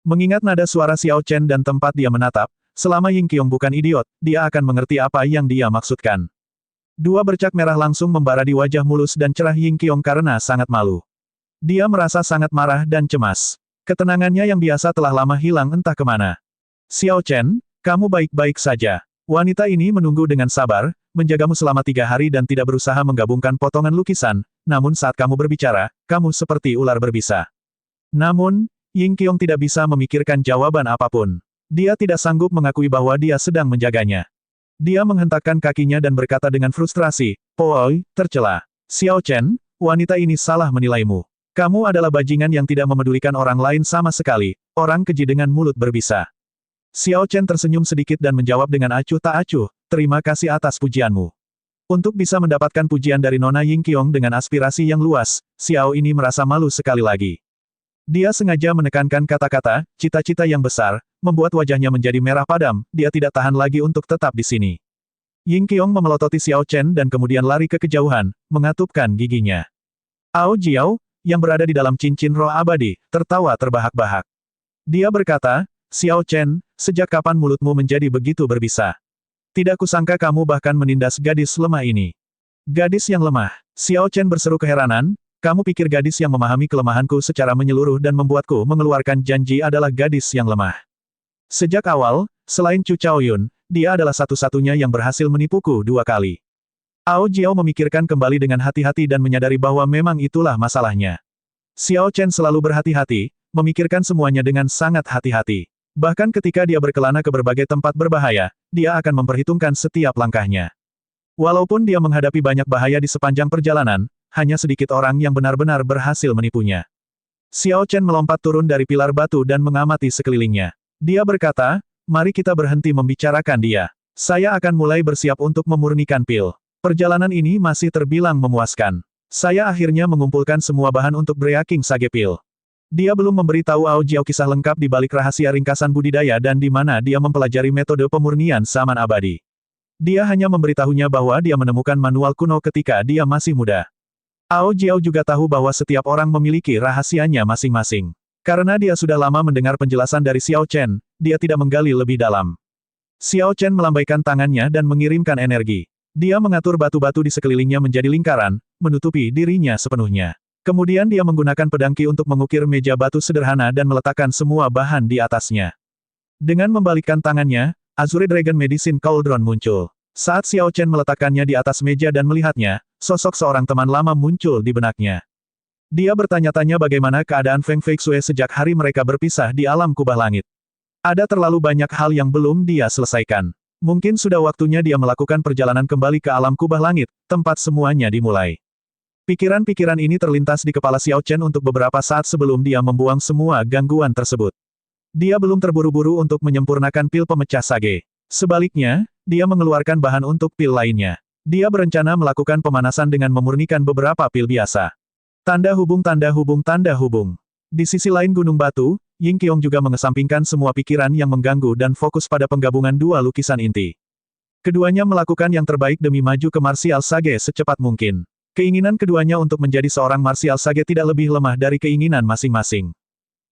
Mengingat nada suara Xiao Chen dan tempat dia menatap, selama Ying Qiong bukan idiot, dia akan mengerti apa yang dia maksudkan. Dua bercak merah langsung membara di wajah mulus dan cerah Ying Qiong karena sangat malu. Dia merasa sangat marah dan cemas. Ketenangannya yang biasa telah lama hilang entah kemana. Xiao Chen, kamu baik-baik saja. Wanita ini menunggu dengan sabar, menjagamu selama 3 hari dan tidak berusaha menggabungkan potongan lukisan, namun saat kamu berbicara, kamu seperti ular berbisa. Namun, Ying Qiong tidak bisa memikirkan jawaban apapun. Dia tidak sanggup mengakui bahwa dia sedang menjaganya. Dia menghentakkan kakinya dan berkata dengan frustrasi, "Poi, tercela. Xiao Chen, wanita ini salah menilaimu. Kamu adalah bajingan yang tidak memedulikan orang lain sama sekali, orang keji dengan mulut berbisa." Xiao Chen tersenyum sedikit dan menjawab dengan acuh tak acuh, "Terima kasih atas pujianmu." Untuk bisa mendapatkan pujian dari Nona Ying Qiong dengan aspirasi yang luas, Xiao ini merasa malu sekali lagi. Dia sengaja menekankan kata-kata, cita-cita yang besar, membuat wajahnya menjadi merah padam, dia tidak tahan lagi untuk tetap di sini. Ying Qiong memelototi Xiao Chen dan kemudian lari ke kejauhan, mengatupkan giginya. Ao Jiao, yang berada di dalam cincin roh abadi, tertawa terbahak-bahak. Dia berkata, "Xiao Chen, sejak kapan mulutmu menjadi begitu berbisa? Tidak kusangka kamu bahkan menindas gadis lemah ini." "Gadis yang lemah?" Xiao Chen berseru keheranan, "Kamu pikir gadis yang memahami kelemahanku secara menyeluruh dan membuatku mengeluarkan janji adalah gadis yang lemah? Sejak awal, selain Chu Chaoyun, dia adalah satu-satunya yang berhasil menipuku 2 kali." Ao Jiao memikirkan kembali dengan hati-hati dan menyadari bahwa memang itulah masalahnya. Xiao Chen selalu berhati-hati, memikirkan semuanya dengan sangat hati-hati. Bahkan ketika dia berkelana ke berbagai tempat berbahaya, dia akan memperhitungkan setiap langkahnya. Walaupun dia menghadapi banyak bahaya di sepanjang perjalanan, hanya sedikit orang yang benar-benar berhasil menipunya. Xiao Chen melompat turun dari pilar batu dan mengamati sekelilingnya. Dia berkata, "Mari kita berhenti membicarakan dia. Saya akan mulai bersiap untuk memurnikan pil. Perjalanan ini masih terbilang memuaskan. Saya akhirnya mengumpulkan semua bahan untuk Breaking Sage Pil." Dia belum memberitahu Ao Jiao kisah lengkap di balik rahasia ringkasan budidaya dan di mana dia mempelajari metode pemurnian zaman abadi. Dia hanya memberitahunya bahwa dia menemukan manual kuno ketika dia masih muda. Ao Jiao juga tahu bahwa setiap orang memiliki rahasianya masing-masing. Karena dia sudah lama mendengar penjelasan dari Xiao Chen, dia tidak menggali lebih dalam. Xiao Chen melambaikan tangannya dan mengirimkan energi. Dia mengatur batu-batu di sekelilingnya menjadi lingkaran, menutupi dirinya sepenuhnya. Kemudian dia menggunakan pedangki untuk mengukir meja batu sederhana dan meletakkan semua bahan di atasnya. Dengan membalikkan tangannya, Azure Dragon Medicine Cauldron muncul. Saat Xiao Chen meletakkannya di atas meja dan melihatnya, sosok seorang teman lama muncul di benaknya. Dia bertanya-tanya bagaimana keadaan Feng Feixue sejak hari mereka berpisah di alam kubah langit. Ada terlalu banyak hal yang belum dia selesaikan. Mungkin sudah waktunya dia melakukan perjalanan kembali ke alam kubah langit, tempat semuanya dimulai. Pikiran-pikiran ini terlintas di kepala Xiao Chen untuk beberapa saat sebelum dia membuang semua gangguan tersebut. Dia belum terburu-buru untuk menyempurnakan pil pemecah sage. Sebaliknya, dia mengeluarkan bahan untuk pil lainnya. Dia berencana melakukan pemanasan dengan memurnikan beberapa pil biasa. Tanda hubung tanda hubung tanda hubung. Di sisi lain Gunung Batu, Ying Qiong juga mengesampingkan semua pikiran yang mengganggu dan fokus pada penggabungan dua lukisan inti. Keduanya melakukan yang terbaik demi maju ke martial sage secepat mungkin. Keinginan keduanya untuk menjadi seorang martial sage tidak lebih lemah dari keinginan masing-masing.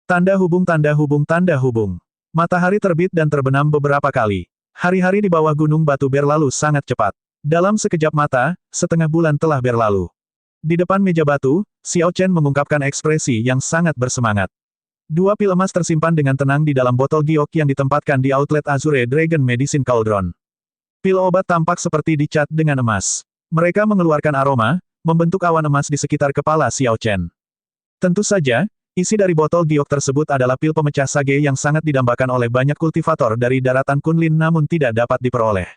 Tanda hubung tanda hubung tanda hubung. Matahari terbit dan terbenam beberapa kali. Hari-hari di bawah Gunung Batu berlalu sangat cepat. Dalam sekejap mata, setengah bulan telah berlalu. Di depan meja batu, Xiao Chen mengungkapkan ekspresi yang sangat bersemangat. 2 pil emas tersimpan dengan tenang di dalam botol giok yang ditempatkan di outlet Azure Dragon Medicine Cauldron. Pil obat tampak seperti dicat dengan emas. Mereka mengeluarkan aroma, membentuk awan emas di sekitar kepala Xiao Chen. Tentu saja, isi dari botol giok tersebut adalah pil pemecah sage yang sangat didambakan oleh banyak kultivator dari daratan Kunlin namun tidak dapat diperoleh.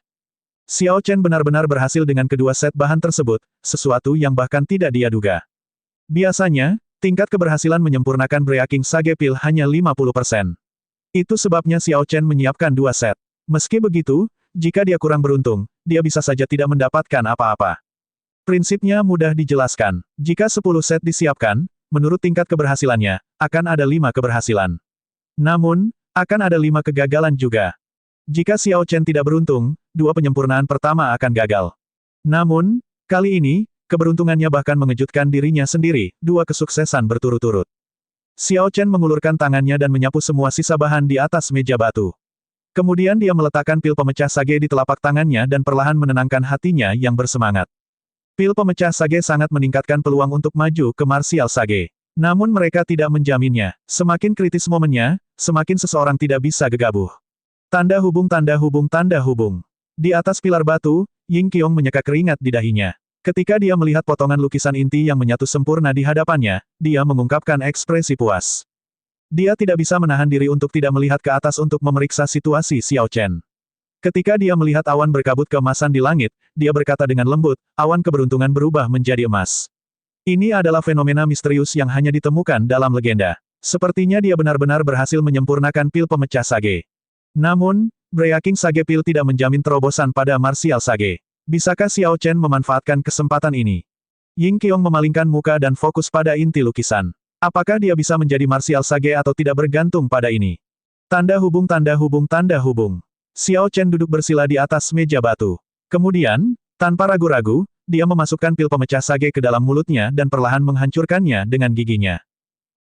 Xiao Chen benar-benar berhasil dengan kedua set bahan tersebut, sesuatu yang bahkan tidak dia duga. Biasanya, tingkat keberhasilan menyempurnakan Breaking Sage Pil hanya 50%. Itu sebabnya Xiao Chen menyiapkan 2 set. Meski begitu, jika dia kurang beruntung, dia bisa saja tidak mendapatkan apa-apa. Prinsipnya mudah dijelaskan. Jika 10 set disiapkan, menurut tingkat keberhasilannya, akan ada 5 keberhasilan. Namun, akan ada 5 kegagalan juga. Jika Xiao Chen tidak beruntung, 2 penyempurnaan pertama akan gagal. Namun, kali ini, keberuntungannya bahkan mengejutkan dirinya sendiri, 2 kesuksesan berturut-turut. Xiao Chen mengulurkan tangannya dan menyapu semua sisa bahan di atas meja batu. Kemudian dia meletakkan pil pemecah sage di telapak tangannya dan perlahan menenangkan hatinya yang bersemangat. Pil pemecah sage sangat meningkatkan peluang untuk maju ke martial sage. Namun mereka tidak menjaminnya. Semakin kritis momennya, semakin seseorang tidak bisa gegabah. Tanda hubung tanda hubung tanda hubung. Di atas pilar batu, Ying Qiong menyeka keringat di dahinya. Ketika dia melihat potongan lukisan inti yang menyatu sempurna di hadapannya, dia mengungkapkan ekspresi puas. Dia tidak bisa menahan diri untuk tidak melihat ke atas untuk memeriksa situasi Xiao Chen. Ketika dia melihat awan berkabut keemasan di langit, dia berkata dengan lembut, awan keberuntungan berubah menjadi emas. Ini adalah fenomena misterius yang hanya ditemukan dalam legenda. Sepertinya dia benar-benar berhasil menyempurnakan pil pemecah sage. Namun, Breaking Sage Pil tidak menjamin terobosan pada martial sage. Bisakah Xiao Chen memanfaatkan kesempatan ini? Ying Qiong memalingkan muka dan fokus pada inti lukisan. Apakah dia bisa menjadi martial sage atau tidak bergantung pada ini? Tanda hubung tanda hubung tanda hubung. Xiao Chen duduk bersila di atas meja batu. Kemudian, tanpa ragu-ragu, dia memasukkan pil pemecah sage ke dalam mulutnya dan perlahan menghancurkannya dengan giginya.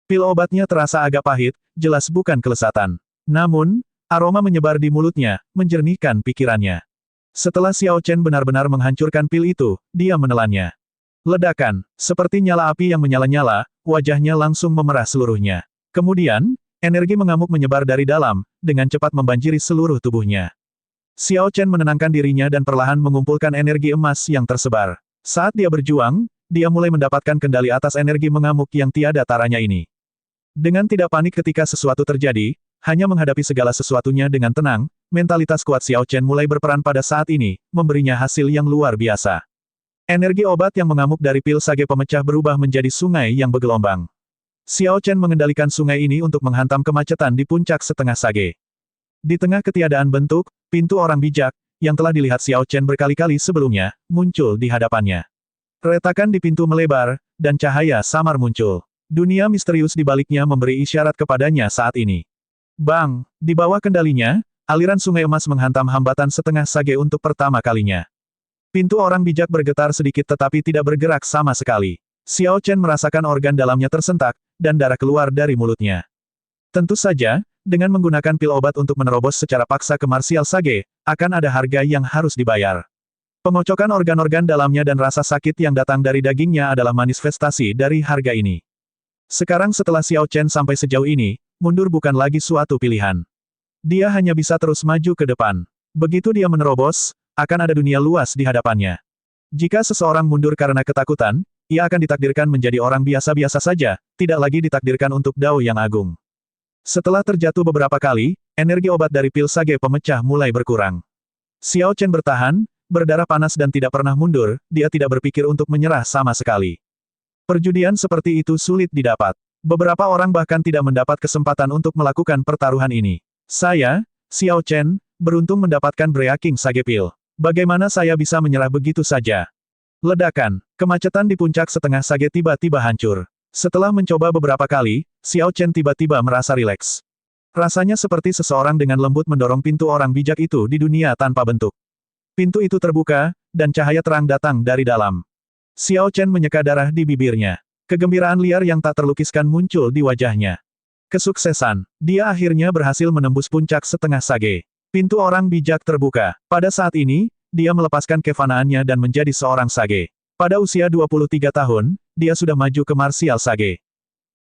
Pil obatnya terasa agak pahit, jelas bukan kelesatan. Namun, aroma menyebar di mulutnya, menjernihkan pikirannya. Setelah Xiao Chen benar-benar menghancurkan pil itu, dia menelannya. Ledakan, seperti nyala api yang menyala-nyala, wajahnya langsung memerah seluruhnya. Kemudian, energi mengamuk menyebar dari dalam, dengan cepat membanjiri seluruh tubuhnya. Xiao Chen menenangkan dirinya dan perlahan mengumpulkan energi emas yang tersebar. Saat dia berjuang, dia mulai mendapatkan kendali atas energi mengamuk yang tiada taranya ini. Dengan tidak panik ketika sesuatu terjadi, hanya menghadapi segala sesuatunya dengan tenang, mentalitas kuat Xiao Chen mulai berperan pada saat ini, memberinya hasil yang luar biasa. Energi obat yang mengamuk dari pil sage pemecah berubah menjadi sungai yang bergelombang. Xiao Chen mengendalikan sungai ini untuk menghantam kemacetan di puncak setengah sage. Di tengah ketiadaan bentuk, pintu orang bijak, yang telah dilihat Xiao Chen berkali-kali sebelumnya, muncul di hadapannya. Retakan di pintu melebar, dan cahaya samar muncul. Dunia misterius di baliknya memberi isyarat kepadanya saat ini. Bang! Di bawah kendalinya, aliran sungai emas menghantam hambatan setengah sage untuk pertama kalinya. Pintu orang bijak bergetar sedikit tetapi tidak bergerak sama sekali. Xiao Chen merasakan organ dalamnya tersentak, dan darah keluar dari mulutnya. Tentu saja, dengan menggunakan pil obat untuk menerobos secara paksa ke martial sage, akan ada harga yang harus dibayar. Pengocokan organ-organ dalamnya dan rasa sakit yang datang dari dagingnya adalah manifestasi dari harga ini. Sekarang setelah Xiao Chen sampai sejauh ini, mundur bukan lagi suatu pilihan. Dia hanya bisa terus maju ke depan. Begitu dia menerobos, akan ada dunia luas di hadapannya. Jika seseorang mundur karena ketakutan, ia akan ditakdirkan menjadi orang biasa-biasa saja, tidak lagi ditakdirkan untuk dao yang agung. Setelah terjatuh beberapa kali, energi obat dari pil sage pemecah mulai berkurang. Xiao Chen bertahan, berdarah panas dan tidak pernah mundur, dia tidak berpikir untuk menyerah sama sekali. Perjudian seperti itu sulit didapat. Beberapa orang bahkan tidak mendapat kesempatan untuk melakukan pertaruhan ini. Saya, Xiao Chen, beruntung mendapatkan Breaking Sage Pil. Bagaimana saya bisa menyerah begitu saja? Ledakan, kemacetan di puncak setengah sage tiba-tiba hancur. Setelah mencoba beberapa kali, Xiao Chen tiba-tiba merasa rileks. Rasanya seperti seseorang dengan lembut mendorong pintu orang bijak itu di dunia tanpa bentuk. Pintu itu terbuka, dan cahaya terang datang dari dalam. Xiao Chen menyeka darah di bibirnya. Kegembiraan liar yang tak terlukiskan muncul di wajahnya. Kesuksesan, dia akhirnya berhasil menembus puncak setengah sage. Pintu orang bijak terbuka. Pada saat ini, dia melepaskan kefanaannya dan menjadi seorang sage. Pada usia 23 tahun, dia sudah maju ke martial sage.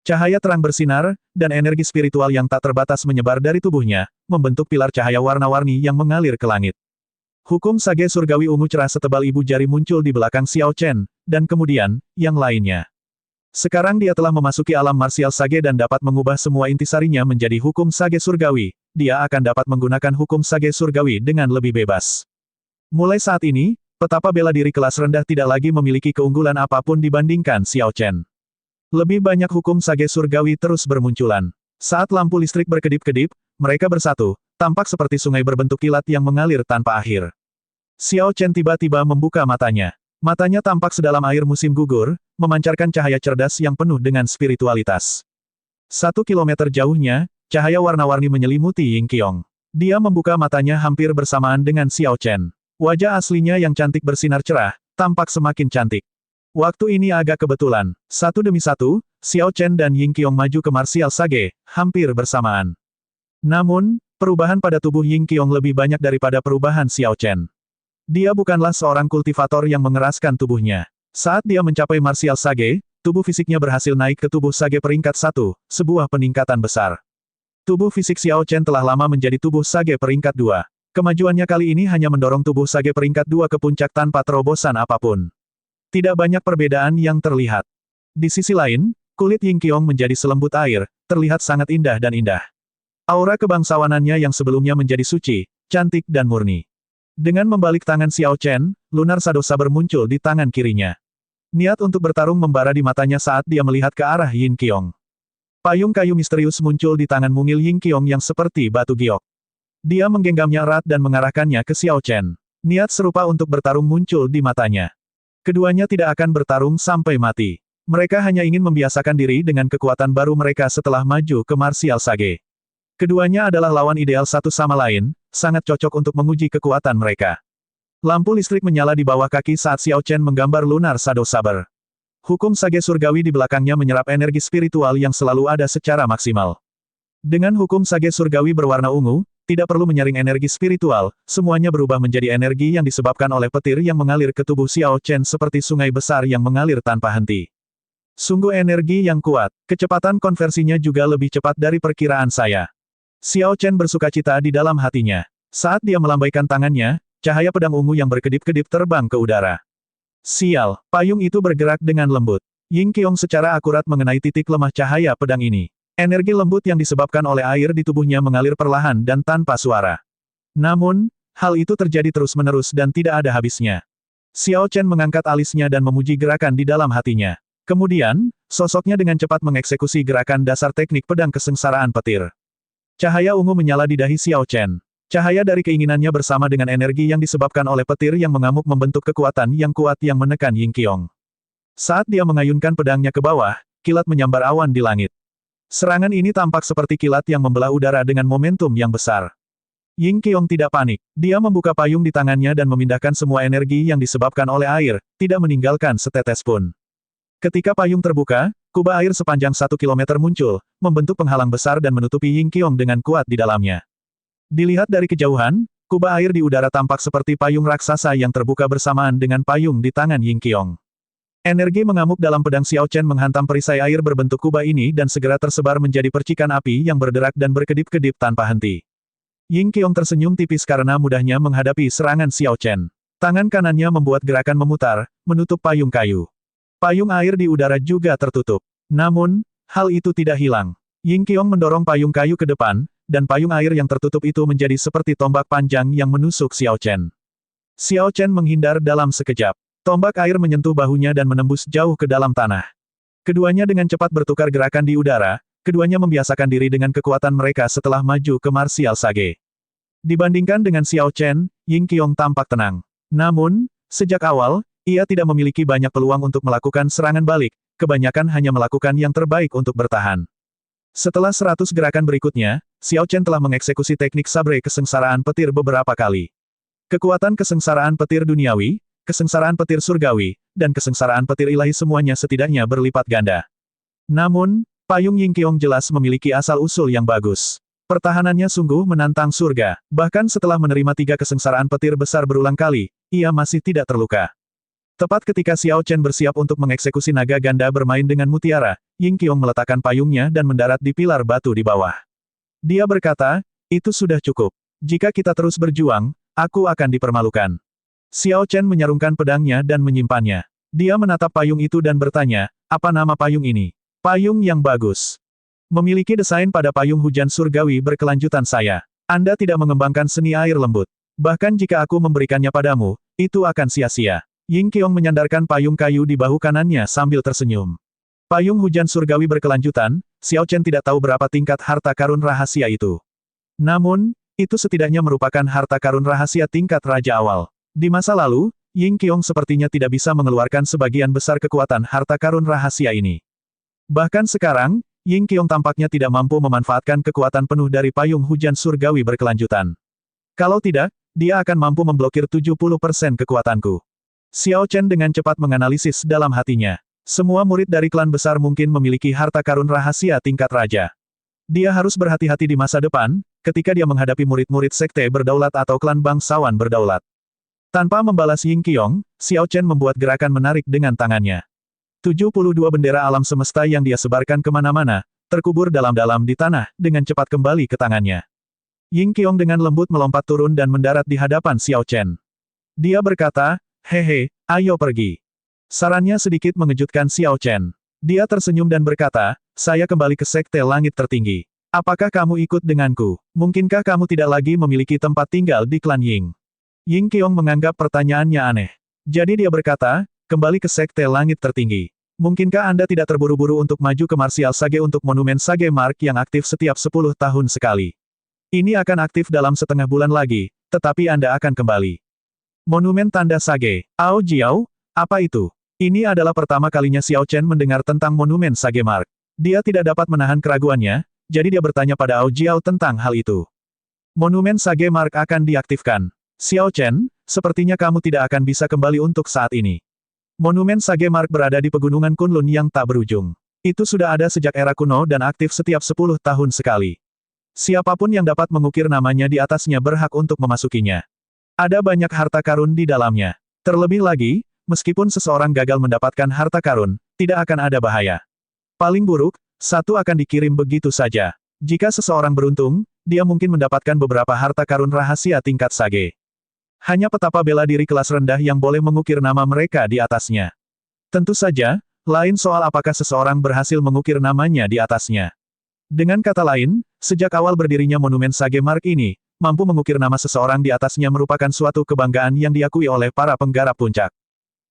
Cahaya terang bersinar, dan energi spiritual yang tak terbatas menyebar dari tubuhnya, membentuk pilar cahaya warna-warni yang mengalir ke langit. Hukum sage surgawi ungu cerah setebal ibu jari muncul di belakang Xiao Chen, dan kemudian, yang lainnya. Sekarang dia telah memasuki alam martial sage dan dapat mengubah semua intisarinya menjadi hukum sage surgawi. Dia akan dapat menggunakan hukum sage surgawi dengan lebih bebas. Mulai saat ini, petapa bela diri kelas rendah tidak lagi memiliki keunggulan apapun dibandingkan Xiao Chen. Lebih banyak hukum sage surgawi terus bermunculan. Saat lampu listrik berkedip-kedip, mereka bersatu, tampak seperti sungai berbentuk kilat yang mengalir tanpa akhir. Xiao Chen tiba-tiba membuka matanya. Matanya tampak sedalam air musim gugur, memancarkan cahaya cerdas yang penuh dengan spiritualitas. 1 kilometer jauhnya, cahaya warna-warni menyelimuti Ying Qiong. Dia membuka matanya hampir bersamaan dengan Xiao Chen. Wajah aslinya yang cantik bersinar cerah, tampak semakin cantik. Waktu ini agak kebetulan. Satu demi satu, Xiao Chen dan Ying Qiong maju ke Martial Sage, hampir bersamaan. Namun, perubahan pada tubuh Ying Qiong lebih banyak daripada perubahan Xiao Chen. Dia bukanlah seorang kultivator yang mengeraskan tubuhnya. Saat dia mencapai Martial Sage, tubuh fisiknya berhasil naik ke tubuh Sage peringkat 1, sebuah peningkatan besar. Tubuh fisik Xiao Chen telah lama menjadi tubuh Sage peringkat 2. Kemajuannya kali ini hanya mendorong tubuh Sage peringkat 2 ke puncak tanpa terobosan apapun. Tidak banyak perbedaan yang terlihat. Di sisi lain, kulit Ying Qiong menjadi selembut air, terlihat sangat indah dan indah. Aura kebangsawanannya yang sebelumnya menjadi suci, cantik dan murni. Dengan membalik tangan Xiao Chen, lunar Shadow Saber muncul di tangan kirinya. Niat untuk bertarung membara di matanya saat dia melihat ke arah Ying Qiong. Payung kayu misterius muncul di tangan mungil Ying Qiong yang seperti batu giok. Dia menggenggamnya erat dan mengarahkannya ke Xiao Chen. Niat serupa untuk bertarung muncul di matanya. Keduanya tidak akan bertarung sampai mati. Mereka hanya ingin membiasakan diri dengan kekuatan baru mereka setelah maju ke Martial Sage. Keduanya adalah lawan ideal satu sama lain, sangat cocok untuk menguji kekuatan mereka. Lampu listrik menyala di bawah kaki saat Xiao Chen menggambar lunar Shadow Saber. Hukum Sage surgawi di belakangnya menyerap energi spiritual yang selalu ada secara maksimal. Dengan hukum Sage surgawi berwarna ungu, tidak perlu menyaring energi spiritual, semuanya berubah menjadi energi yang disebabkan oleh petir yang mengalir ke tubuh Xiao Chen seperti sungai besar yang mengalir tanpa henti. Sungguh energi yang kuat, kecepatan konversinya juga lebih cepat dari perkiraan saya. Xiao Chen bersukacita di dalam hatinya. Saat dia melambaikan tangannya, cahaya pedang ungu yang berkedip-kedip terbang ke udara. Sial, payung itu bergerak dengan lembut. Ying Qiong secara akurat mengenai titik lemah cahaya pedang ini. Energi lembut yang disebabkan oleh air di tubuhnya mengalir perlahan dan tanpa suara. Namun, hal itu terjadi terus-menerus dan tidak ada habisnya. Xiao Chen mengangkat alisnya dan memuji gerakan di dalam hatinya. Kemudian, sosoknya dengan cepat mengeksekusi gerakan dasar teknik pedang kesengsaraan petir. Cahaya ungu menyala di dahi Xiao Chen. Cahaya dari keinginannya bersama dengan energi yang disebabkan oleh petir yang mengamuk membentuk kekuatan yang kuat yang menekan Ying Qiong. Saat dia mengayunkan pedangnya ke bawah, kilat menyambar awan di langit. Serangan ini tampak seperti kilat yang membelah udara dengan momentum yang besar. Ying Qiong tidak panik. Dia membuka payung di tangannya dan memindahkan semua energi yang disebabkan oleh air, tidak meninggalkan setetes pun. Ketika payung terbuka, kuba air sepanjang 1 kilometer muncul, membentuk penghalang besar dan menutupi Ying Qiong dengan kuat di dalamnya. Dilihat dari kejauhan, kuba air di udara tampak seperti payung raksasa yang terbuka bersamaan dengan payung di tangan Ying Qiong. Energi mengamuk dalam pedang Xiao Chen menghantam perisai air berbentuk kuba ini dan segera tersebar menjadi percikan api yang berderak dan berkedip-kedip tanpa henti. Ying Qiong tersenyum tipis karena mudahnya menghadapi serangan Xiao Chen. Tangan kanannya membuat gerakan memutar, menutup payung kayu. Payung air di udara juga tertutup. Namun, hal itu tidak hilang. Ying Qiong mendorong payung kayu ke depan, dan payung air yang tertutup itu menjadi seperti tombak panjang yang menusuk Xiao Chen. Xiao Chen menghindar dalam sekejap. Tombak air menyentuh bahunya dan menembus jauh ke dalam tanah. Keduanya dengan cepat bertukar gerakan di udara, keduanya membiasakan diri dengan kekuatan mereka setelah maju ke Martial Sage. Dibandingkan dengan Xiao Chen, Ying Qiong tampak tenang. Namun, sejak awal, ia tidak memiliki banyak peluang untuk melakukan serangan balik, kebanyakan hanya melakukan yang terbaik untuk bertahan. Setelah 100 gerakan berikutnya, Xiao Chen telah mengeksekusi teknik sabre kesengsaraan petir beberapa kali. Kekuatan kesengsaraan petir duniawi, kesengsaraan petir surgawi, dan kesengsaraan petir ilahi semuanya setidaknya berlipat ganda. Namun, payung Ying Qiong jelas memiliki asal-usul yang bagus. Pertahanannya sungguh menantang surga. Bahkan setelah menerima 3 kesengsaraan petir besar berulang kali, ia masih tidak terluka. Tepat ketika Xiao Chen bersiap untuk mengeksekusi naga ganda bermain dengan mutiara, Ying Qiong meletakkan payungnya dan mendarat di pilar batu di bawah. Dia berkata, "Itu sudah cukup. Jika kita terus berjuang, aku akan dipermalukan." Xiao Chen menyarungkan pedangnya dan menyimpannya. Dia menatap payung itu dan bertanya, "Apa nama payung ini?" "Payung yang bagus. Memiliki desain pada payung hujan surgawi berkelanjutan saya. Anda tidak mengembangkan seni air lembut. Bahkan jika aku memberikannya padamu, itu akan sia-sia." Ying Qiong menyandarkan payung kayu di bahu kanannya sambil tersenyum. Payung hujan surgawi berkelanjutan, Xiao Chen tidak tahu berapa tingkat harta karun rahasia itu. Namun, itu setidaknya merupakan harta karun rahasia tingkat raja awal. Di masa lalu, Ying Qiong sepertinya tidak bisa mengeluarkan sebagian besar kekuatan harta karun rahasia ini. Bahkan sekarang, Ying Qiong tampaknya tidak mampu memanfaatkan kekuatan penuh dari payung hujan surgawi berkelanjutan. Kalau tidak, dia akan mampu memblokir 70% kekuatanku. Xiao Chen dengan cepat menganalisis dalam hatinya. Semua murid dari klan besar mungkin memiliki harta karun rahasia tingkat raja. Dia harus berhati-hati di masa depan, ketika dia menghadapi murid-murid sekte berdaulat atau klan bangsawan berdaulat. Tanpa membalas Ying Qiong, Xiao Chen membuat gerakan menarik dengan tangannya. 72 bendera alam semesta yang dia sebarkan kemana-mana, terkubur dalam-dalam di tanah, dengan cepat kembali ke tangannya. Ying Qiong dengan lembut melompat turun dan mendarat di hadapan Xiao Chen. Dia berkata, "Hehe, ayo pergi." Sarannya sedikit mengejutkan Xiao Chen. Dia tersenyum dan berkata, "Saya kembali ke Sekte Langit Tertinggi. Apakah kamu ikut denganku? Mungkinkah kamu tidak lagi memiliki tempat tinggal di klan Ying?" Ying Qiong menganggap pertanyaannya aneh. Jadi dia berkata, "Kembali ke Sekte Langit Tertinggi. Mungkinkah Anda tidak terburu-buru untuk maju ke Martial Sage untuk monumen Sage Mark yang aktif setiap 10 tahun sekali? Ini akan aktif dalam setengah bulan lagi, tetapi Anda akan kembali." Monumen Tanda Sage. Ao Jiao? Apa itu? Ini adalah pertama kalinya Xiao Chen mendengar tentang monumen Sage Mark. Dia tidak dapat menahan keraguannya, jadi dia bertanya pada Ao Jiao tentang hal itu. Monumen Sage Mark akan diaktifkan. Xiao Chen, sepertinya kamu tidak akan bisa kembali untuk saat ini. Monumen Sage Mark berada di pegunungan Kunlun yang tak berujung. Itu sudah ada sejak era kuno dan aktif setiap 10 tahun sekali. Siapapun yang dapat mengukir namanya di atasnya berhak untuk memasukinya. Ada banyak harta karun di dalamnya. Terlebih lagi, meskipun seseorang gagal mendapatkan harta karun, tidak akan ada bahaya. Paling buruk, satu akan dikirim begitu saja. Jika seseorang beruntung, dia mungkin mendapatkan beberapa harta karun rahasia tingkat Sage. Hanya petapa bela diri kelas rendah yang boleh mengukir nama mereka di atasnya. Tentu saja, lain soal apakah seseorang berhasil mengukir namanya di atasnya. Dengan kata lain, sejak awal berdirinya monumen Sage Mark ini, mampu mengukir nama seseorang di atasnya merupakan suatu kebanggaan yang diakui oleh para penggarap puncak.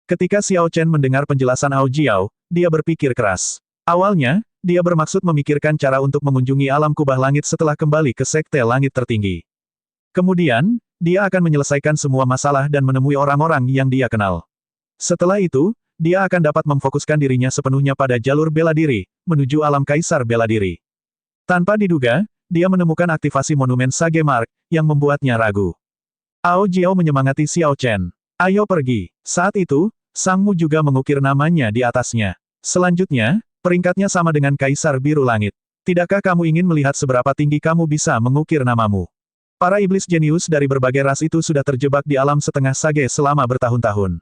Ketika Xiao Chen mendengar penjelasan Ao Jiao, dia berpikir keras. Awalnya, dia bermaksud memikirkan cara untuk mengunjungi alam kubah langit setelah kembali ke Sekte Langit Tertinggi. Kemudian, dia akan menyelesaikan semua masalah dan menemui orang-orang yang dia kenal. Setelah itu, dia akan dapat memfokuskan dirinya sepenuhnya pada jalur bela diri, menuju alam kaisar bela diri. Tanpa diduga, dia menemukan aktivasi monumen Sage Mark, yang membuatnya ragu. Ao Jiao menyemangati Xiao Chen. "Ayo pergi." Saat itu, Sang Mu juga mengukir namanya di atasnya. Selanjutnya, peringkatnya sama dengan Kaisar Biru Langit. "Tidakkah kamu ingin melihat seberapa tinggi kamu bisa mengukir namamu?" Para iblis jenius dari berbagai ras itu sudah terjebak di alam setengah Sage selama bertahun-tahun.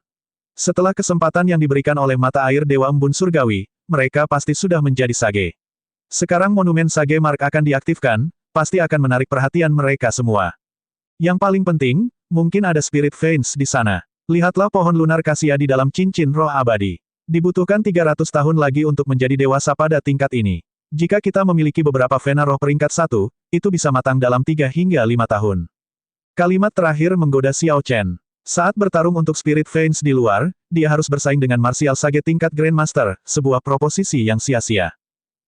Setelah kesempatan yang diberikan oleh mata air Dewa Embun Surgawi, mereka pasti sudah menjadi Sage. Sekarang monumen Sage Mark akan diaktifkan, pasti akan menarik perhatian mereka semua. Yang paling penting, mungkin ada Spirit Veins di sana. Lihatlah pohon lunar kasia di dalam cincin roh abadi. Dibutuhkan 300 tahun lagi untuk menjadi dewasa pada tingkat ini. Jika kita memiliki beberapa Vena roh peringkat 1, itu bisa matang dalam 3 hingga 5 tahun. Kalimat terakhir menggoda Xiao Chen. Saat bertarung untuk Spirit Veins di luar, dia harus bersaing dengan Martial Sage tingkat Grandmaster, sebuah proposisi yang sia-sia.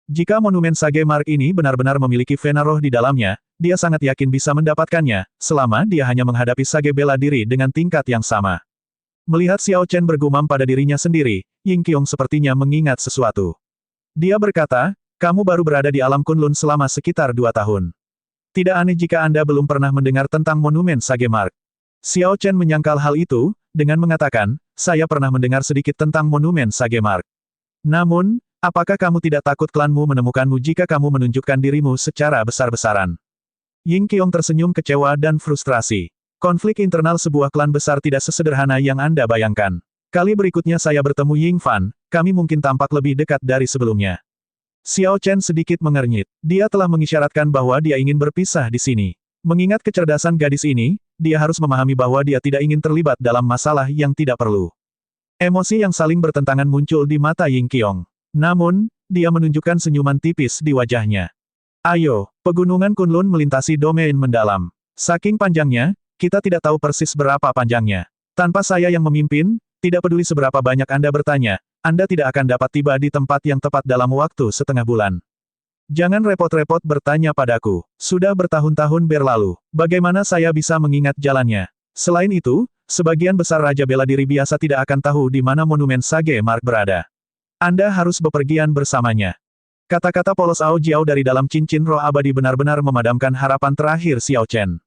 Jika monumen Sage Mark ini benar-benar memiliki Vena roh di dalamnya, dia sangat yakin bisa mendapatkannya, selama dia hanya menghadapi Sage bela diri dengan tingkat yang sama. Melihat Xiao Chen bergumam pada dirinya sendiri, Ying Qiong sepertinya mengingat sesuatu. Dia berkata, "Kamu baru berada di alam Kunlun selama sekitar 2 tahun. Tidak aneh jika Anda belum pernah mendengar tentang monumen Sage Mark." Xiao Chen menyangkal hal itu, dengan mengatakan, "Saya pernah mendengar sedikit tentang monumen Sage Mark. Namun, apakah kamu tidak takut klanmu menemukanmu jika kamu menunjukkan dirimu secara besar-besaran?" Ying Qiong tersenyum kecewa dan frustrasi. Konflik internal sebuah klan besar tidak sesederhana yang Anda bayangkan. Kali berikutnya saya bertemu Ying Fan, kami mungkin tampak lebih dekat dari sebelumnya. Xiao Chen sedikit mengernyit. Dia telah mengisyaratkan bahwa dia ingin berpisah di sini. Mengingat kecerdasan gadis ini, dia harus memahami bahwa dia tidak ingin terlibat dalam masalah yang tidak perlu. Emosi yang saling bertentangan muncul di mata Ying Qiong. Namun, dia menunjukkan senyuman tipis di wajahnya. "Ayo, pegunungan Kunlun melintasi domain mendalam. Saking panjangnya, kita tidak tahu persis berapa panjangnya. Tanpa saya yang memimpin, tidak peduli seberapa banyak Anda bertanya, Anda tidak akan dapat tiba di tempat yang tepat dalam waktu setengah bulan. Jangan repot-repot bertanya padaku. Sudah bertahun-tahun berlalu. Bagaimana saya bisa mengingat jalannya? Selain itu, sebagian besar Raja Bela Diri biasa tidak akan tahu di mana monumen Sage Mark berada. Anda harus bepergian bersamanya." Kata-kata polos Ao Jiao dari dalam cincin roh abadi benar-benar memadamkan harapan terakhir Xiao Chen.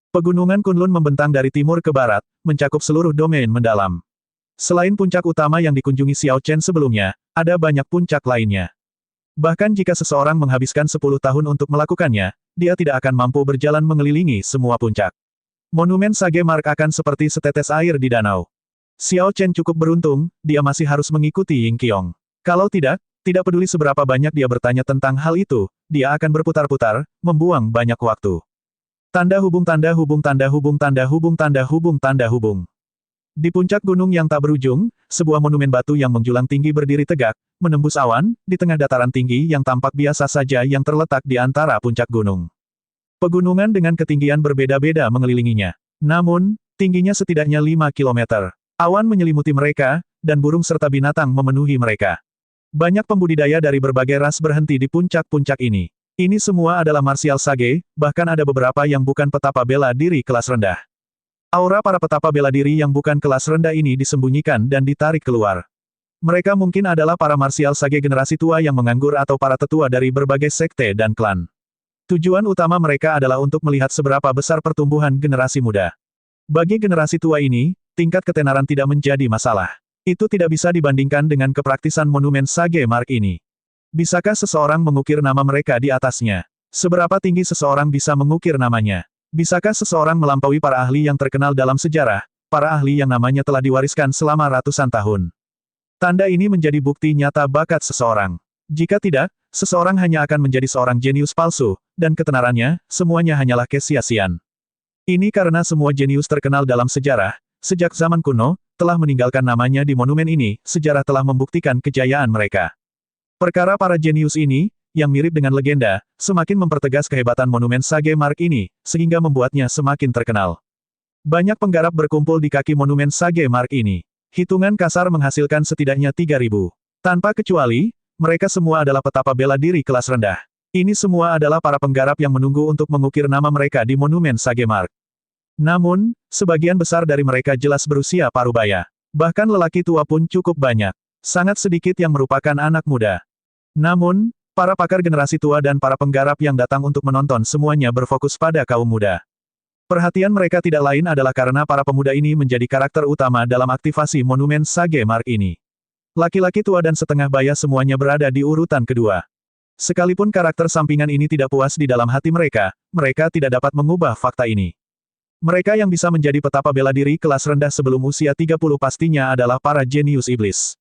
Pegunungan Kunlun membentang dari timur ke barat, mencakup seluruh domain mendalam. Selain puncak utama yang dikunjungi Xiao Chen sebelumnya, ada banyak puncak lainnya. Bahkan jika seseorang menghabiskan 10 tahun untuk melakukannya, dia tidak akan mampu berjalan mengelilingi semua puncak. Monumen Sage Mark akan seperti setetes air di danau. Xiao Chen cukup beruntung, dia masih harus mengikuti Ying Qiong. Kalau tidak peduli seberapa banyak dia bertanya tentang hal itu, dia akan berputar-putar, membuang banyak waktu. Tanda hubung tanda hubung tanda hubung tanda hubung tanda hubung tanda hubung. Di puncak gunung yang tak berujung, sebuah monumen batu yang menjulang tinggi berdiri tegak, menembus awan, di tengah dataran tinggi yang tampak biasa saja yang terletak di antara puncak gunung. Pegunungan dengan ketinggian berbeda-beda mengelilinginya. Namun, tingginya setidaknya 5 kilometer. Awan menyelimuti mereka, dan burung serta binatang memenuhi mereka. Banyak pembudidaya dari berbagai ras berhenti di puncak-puncak ini. Ini semua adalah martial sage, bahkan ada beberapa yang bukan petapa bela diri kelas rendah. Aura para petapa bela diri yang bukan kelas rendah ini disembunyikan dan ditarik keluar. Mereka mungkin adalah para martial sage generasi tua yang menganggur atau para tetua dari berbagai sekte dan klan. Tujuan utama mereka adalah untuk melihat seberapa besar pertumbuhan generasi muda. Bagi generasi tua ini, tingkat ketenaran tidak menjadi masalah. Itu tidak bisa dibandingkan dengan kepraktisan monumen Sage Mark ini. Bisakah seseorang mengukir nama mereka di atasnya? Seberapa tinggi seseorang bisa mengukir namanya? Bisakah seseorang melampaui para ahli yang terkenal dalam sejarah, para ahli yang namanya telah diwariskan selama ratusan tahun? Tanda ini menjadi bukti nyata bakat seseorang. Jika tidak, seseorang hanya akan menjadi seorang jenius palsu, dan ketenarannya, semuanya hanyalah kesia-siaan. Ini karena semua jenius terkenal dalam sejarah, sejak zaman kuno, telah meninggalkan namanya di monumen ini, sejarah telah membuktikan kejayaan mereka. Perkara para jenius ini, yang mirip dengan legenda, semakin mempertegas kehebatan monumen Sage Mark ini, sehingga membuatnya semakin terkenal. Banyak penggarap berkumpul di kaki monumen Sage Mark ini. Hitungan kasar menghasilkan setidaknya 3.000. Tanpa kecuali, mereka semua adalah petapa bela diri kelas rendah. Ini semua adalah para penggarap yang menunggu untuk mengukir nama mereka di monumen Sage Mark. Namun, sebagian besar dari mereka jelas berusia parubaya. Bahkan lelaki tua pun cukup banyak. Sangat sedikit yang merupakan anak muda. Namun, para pakar generasi tua dan para penggarap yang datang untuk menonton semuanya berfokus pada kaum muda. Perhatian mereka tidak lain adalah karena para pemuda ini menjadi karakter utama dalam aktivasi monumen Sage Mark ini. Laki-laki tua dan setengah baya semuanya berada di urutan kedua. Sekalipun karakter sampingan ini tidak puas di dalam hati mereka, mereka tidak dapat mengubah fakta ini. Mereka yang bisa menjadi petapa bela diri kelas rendah sebelum usia 30 pastinya adalah para jenius iblis.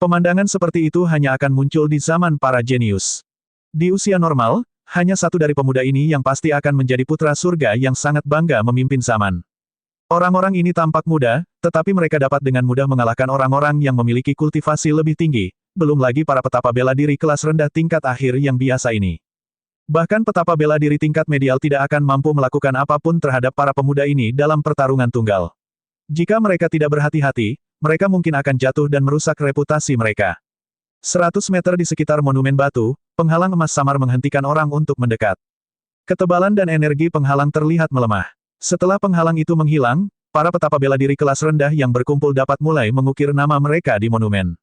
Pemandangan seperti itu hanya akan muncul di zaman para jenius. Di usia normal, hanya satu dari pemuda ini yang pasti akan menjadi putra surga yang sangat bangga memimpin zaman. Orang-orang ini tampak muda, tetapi mereka dapat dengan mudah mengalahkan orang-orang yang memiliki kultivasi lebih tinggi, belum lagi para petapa bela diri kelas rendah tingkat akhir yang biasa ini. Bahkan petapa bela diri tingkat medial tidak akan mampu melakukan apapun terhadap para pemuda ini dalam pertarungan tunggal. Jika mereka tidak berhati-hati, mereka mungkin akan jatuh dan merusak reputasi mereka. 100 meter di sekitar monumen batu, penghalang emas samar menghentikan orang untuk mendekat. Ketebalan dan energi penghalang terlihat melemah. Setelah penghalang itu menghilang, para petapa bela diri kelas rendah yang berkumpul dapat mulai mengukir nama mereka di monumen.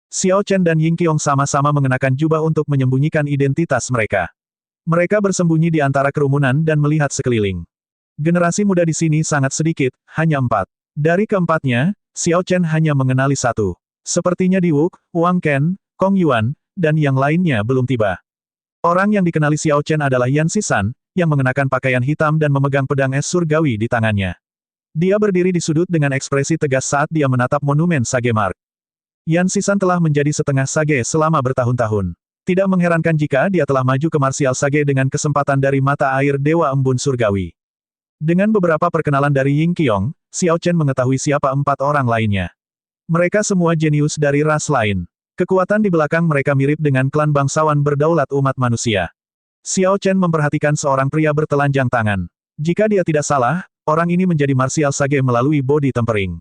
Xiao Chen dan Ying Qiong sama-sama mengenakan jubah untuk menyembunyikan identitas mereka. Mereka bersembunyi di antara kerumunan dan melihat sekeliling. Generasi muda di sini sangat sedikit, hanya 4. Dari keempatnya, Xiao Chen hanya mengenali satu. Sepertinya Di Wuk, Wang Ken, Kong Yuan, dan yang lainnya belum tiba. Orang yang dikenali Xiao Chen adalah Yan Sisan, yang mengenakan pakaian hitam dan memegang pedang es surgawi di tangannya. Dia berdiri di sudut dengan ekspresi tegas saat dia menatap monumen Sage Mark. Yan Sisan telah menjadi setengah sage selama bertahun-tahun. Tidak mengherankan jika dia telah maju ke martial sage dengan kesempatan dari mata air Dewa Embun Surgawi. Dengan beberapa perkenalan dari Ying Qiong, Xiao Chen mengetahui siapa 4 orang lainnya. Mereka semua jenius dari ras lain. Kekuatan di belakang mereka mirip dengan klan bangsawan berdaulat umat manusia. Xiao Chen memperhatikan seorang pria bertelanjang tangan. Jika dia tidak salah, orang ini menjadi martial sage melalui body tempering.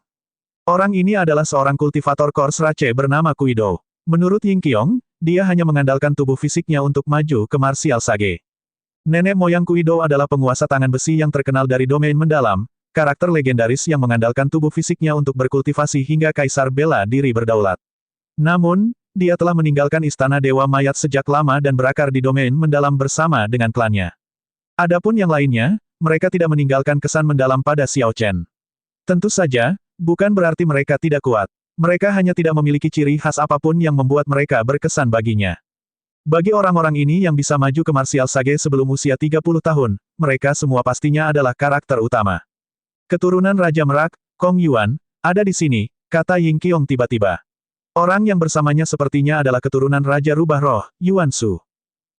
Orang ini adalah seorang kultivator Kors Rache bernama Kuido. Menurut Ying Qiong, dia hanya mengandalkan tubuh fisiknya untuk maju ke martial sage. Nenek moyang Kuido adalah penguasa tangan besi yang terkenal dari domain mendalam, karakter legendaris yang mengandalkan tubuh fisiknya untuk berkultivasi hingga kaisar bela diri berdaulat. Namun, dia telah meninggalkan istana Dewa Mayat sejak lama dan berakar di domain mendalam bersama dengan klannya. Adapun yang lainnya, mereka tidak meninggalkan kesan mendalam pada Xiao Chen. Tentu saja, bukan berarti mereka tidak kuat. Mereka hanya tidak memiliki ciri khas apapun yang membuat mereka berkesan baginya. Bagi orang-orang ini yang bisa maju ke Martial Sage sebelum usia 30 tahun, mereka semua pastinya adalah karakter utama. Keturunan Raja Merak, Kong Yuan, ada di sini, kata Ying Qiong tiba-tiba. Orang yang bersamanya sepertinya adalah keturunan Raja Rubah Roh, Yuan Shu.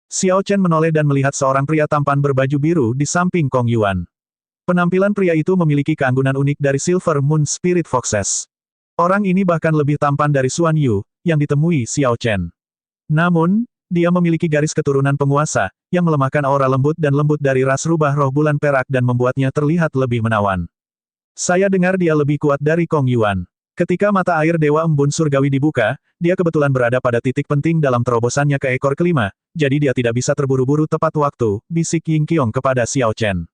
Xiao Chen menoleh dan melihat seorang pria tampan berbaju biru di samping Kong Yuan. Penampilan pria itu memiliki keanggunan unik dari Silver Moon Spirit Foxes. Orang ini bahkan lebih tampan dari Xuan Yu, yang ditemui Xiao Chen. Namun, dia memiliki garis keturunan penguasa, yang melemahkan aura lembut dan lembut dari ras rubah roh bulan perak dan membuatnya terlihat lebih menawan. Saya dengar dia lebih kuat dari Kong Yuan. Ketika mata air Dewa Embun Surgawi dibuka, dia kebetulan berada pada titik penting dalam terobosannya ke ekor kelima, jadi dia tidak bisa terburu-buru tepat waktu, bisik Ying Qiong kepada Xiao Chen.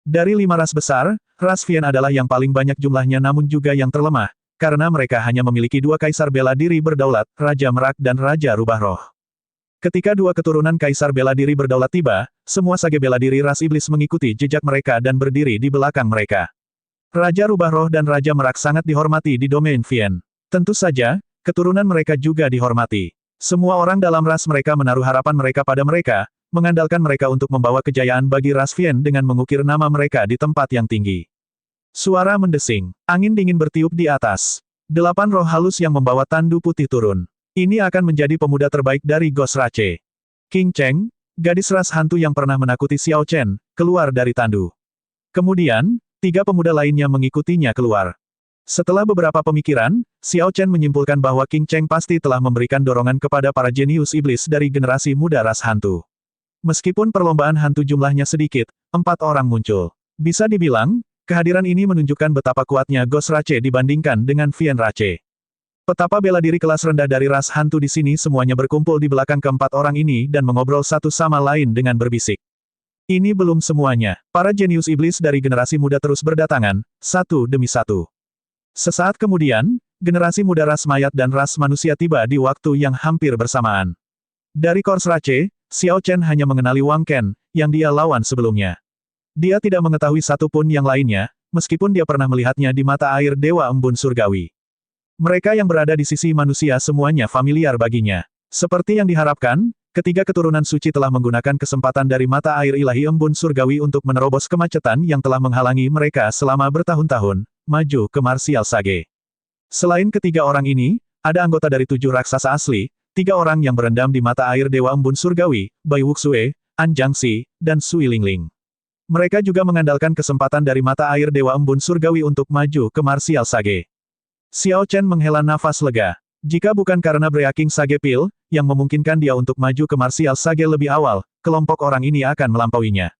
Dari 5 ras besar, ras Vian adalah yang paling banyak jumlahnya namun juga yang terlemah, karena mereka hanya memiliki 2 kaisar bela diri berdaulat, Raja Merak dan Raja Rubah Roh. Ketika 2 keturunan kaisar bela diri berdaulat tiba, semua sage bela diri ras iblis mengikuti jejak mereka dan berdiri di belakang mereka. Raja Rubah Roh dan Raja Merak sangat dihormati di domain Vian. Tentu saja, keturunan mereka juga dihormati. Semua orang dalam ras mereka menaruh harapan mereka pada mereka, mengandalkan mereka untuk membawa kejayaan bagi ras Vian dengan mengukir nama mereka di tempat yang tinggi. Suara mendesing. Angin dingin bertiup di atas. 8 roh halus yang membawa tandu putih turun. Ini akan menjadi pemuda terbaik dari Ghost Rache. King Cheng, gadis ras hantu yang pernah menakuti Xiao Chen, keluar dari tandu. Kemudian, 3 pemuda lainnya mengikutinya keluar. Setelah beberapa pemikiran, Xiao Chen menyimpulkan bahwa King Cheng pasti telah memberikan dorongan kepada para jenius iblis dari generasi muda ras hantu. Meskipun perlombaan hantu jumlahnya sedikit, 4 orang muncul. Bisa dibilang, kehadiran ini menunjukkan betapa kuatnya Ghost Rache dibandingkan dengan Vian Rache. Petapa bela diri kelas rendah dari ras hantu di sini semuanya berkumpul di belakang keempat orang ini dan mengobrol satu sama lain dengan berbisik. Ini belum semuanya. Para jenius iblis dari generasi muda terus berdatangan, satu demi satu. Sesaat kemudian, generasi muda ras mayat dan ras manusia tiba di waktu yang hampir bersamaan. Dari Kors Rache, Xiao Chen hanya mengenali Wang Ken, yang dia lawan sebelumnya. Dia tidak mengetahui satu pun yang lainnya, meskipun dia pernah melihatnya di mata air Dewa Embun Surgawi. Mereka yang berada di sisi manusia semuanya familiar baginya. Seperti yang diharapkan, ketiga keturunan suci telah menggunakan kesempatan dari mata air ilahi Embun Surgawi untuk menerobos kemacetan yang telah menghalangi mereka selama bertahun-tahun, maju ke Martial Sage. Selain ketiga orang ini, ada anggota dari 7 raksasa asli, 3 orang yang berendam di mata air Dewa Embun Surgawi, Bai Wuxue, An Jiangxi, dan Sui Lingling. Mereka juga mengandalkan kesempatan dari mata air Dewa Embun Surgawi untuk maju ke Martial Sage. Xiao Chen menghela nafas lega. Jika bukan karena Breaking Sage Pill, yang memungkinkan dia untuk maju ke Martial Sage lebih awal, kelompok orang ini akan melampauinya.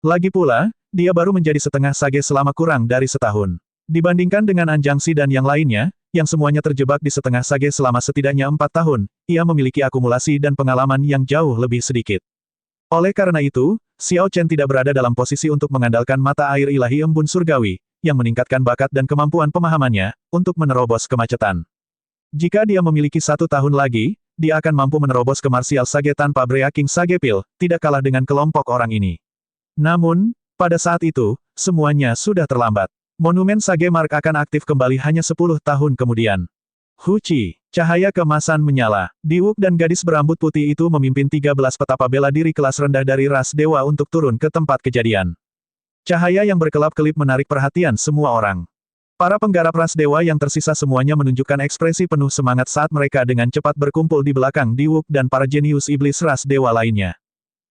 Lagi pula, dia baru menjadi setengah Sage selama kurang dari setahun. Dibandingkan dengan An Jiangxi dan yang lainnya, yang semuanya terjebak di setengah Sage selama setidaknya 4 tahun, ia memiliki akumulasi dan pengalaman yang jauh lebih sedikit. Oleh karena itu, Xiao Chen tidak berada dalam posisi untuk mengandalkan mata air ilahi Embun Surgawi, yang meningkatkan bakat dan kemampuan pemahamannya, untuk menerobos kemacetan. Jika dia memiliki 1 tahun lagi, dia akan mampu menerobos ke Martial Sage tanpa Breaking Sage Pill, tidak kalah dengan kelompok orang ini. Namun, pada saat itu, semuanya sudah terlambat. Monumen Sage Mark akan aktif kembali hanya 10 tahun kemudian. Huci, cahaya keemasan menyala. Diwuk dan gadis berambut putih itu memimpin 13 petapa bela diri kelas rendah dari ras dewa untuk turun ke tempat kejadian. Cahaya yang berkelap-kelip menarik perhatian semua orang. Para penggarap ras dewa yang tersisa semuanya menunjukkan ekspresi penuh semangat saat mereka dengan cepat berkumpul di belakang Diwuk dan para jenius iblis ras dewa lainnya.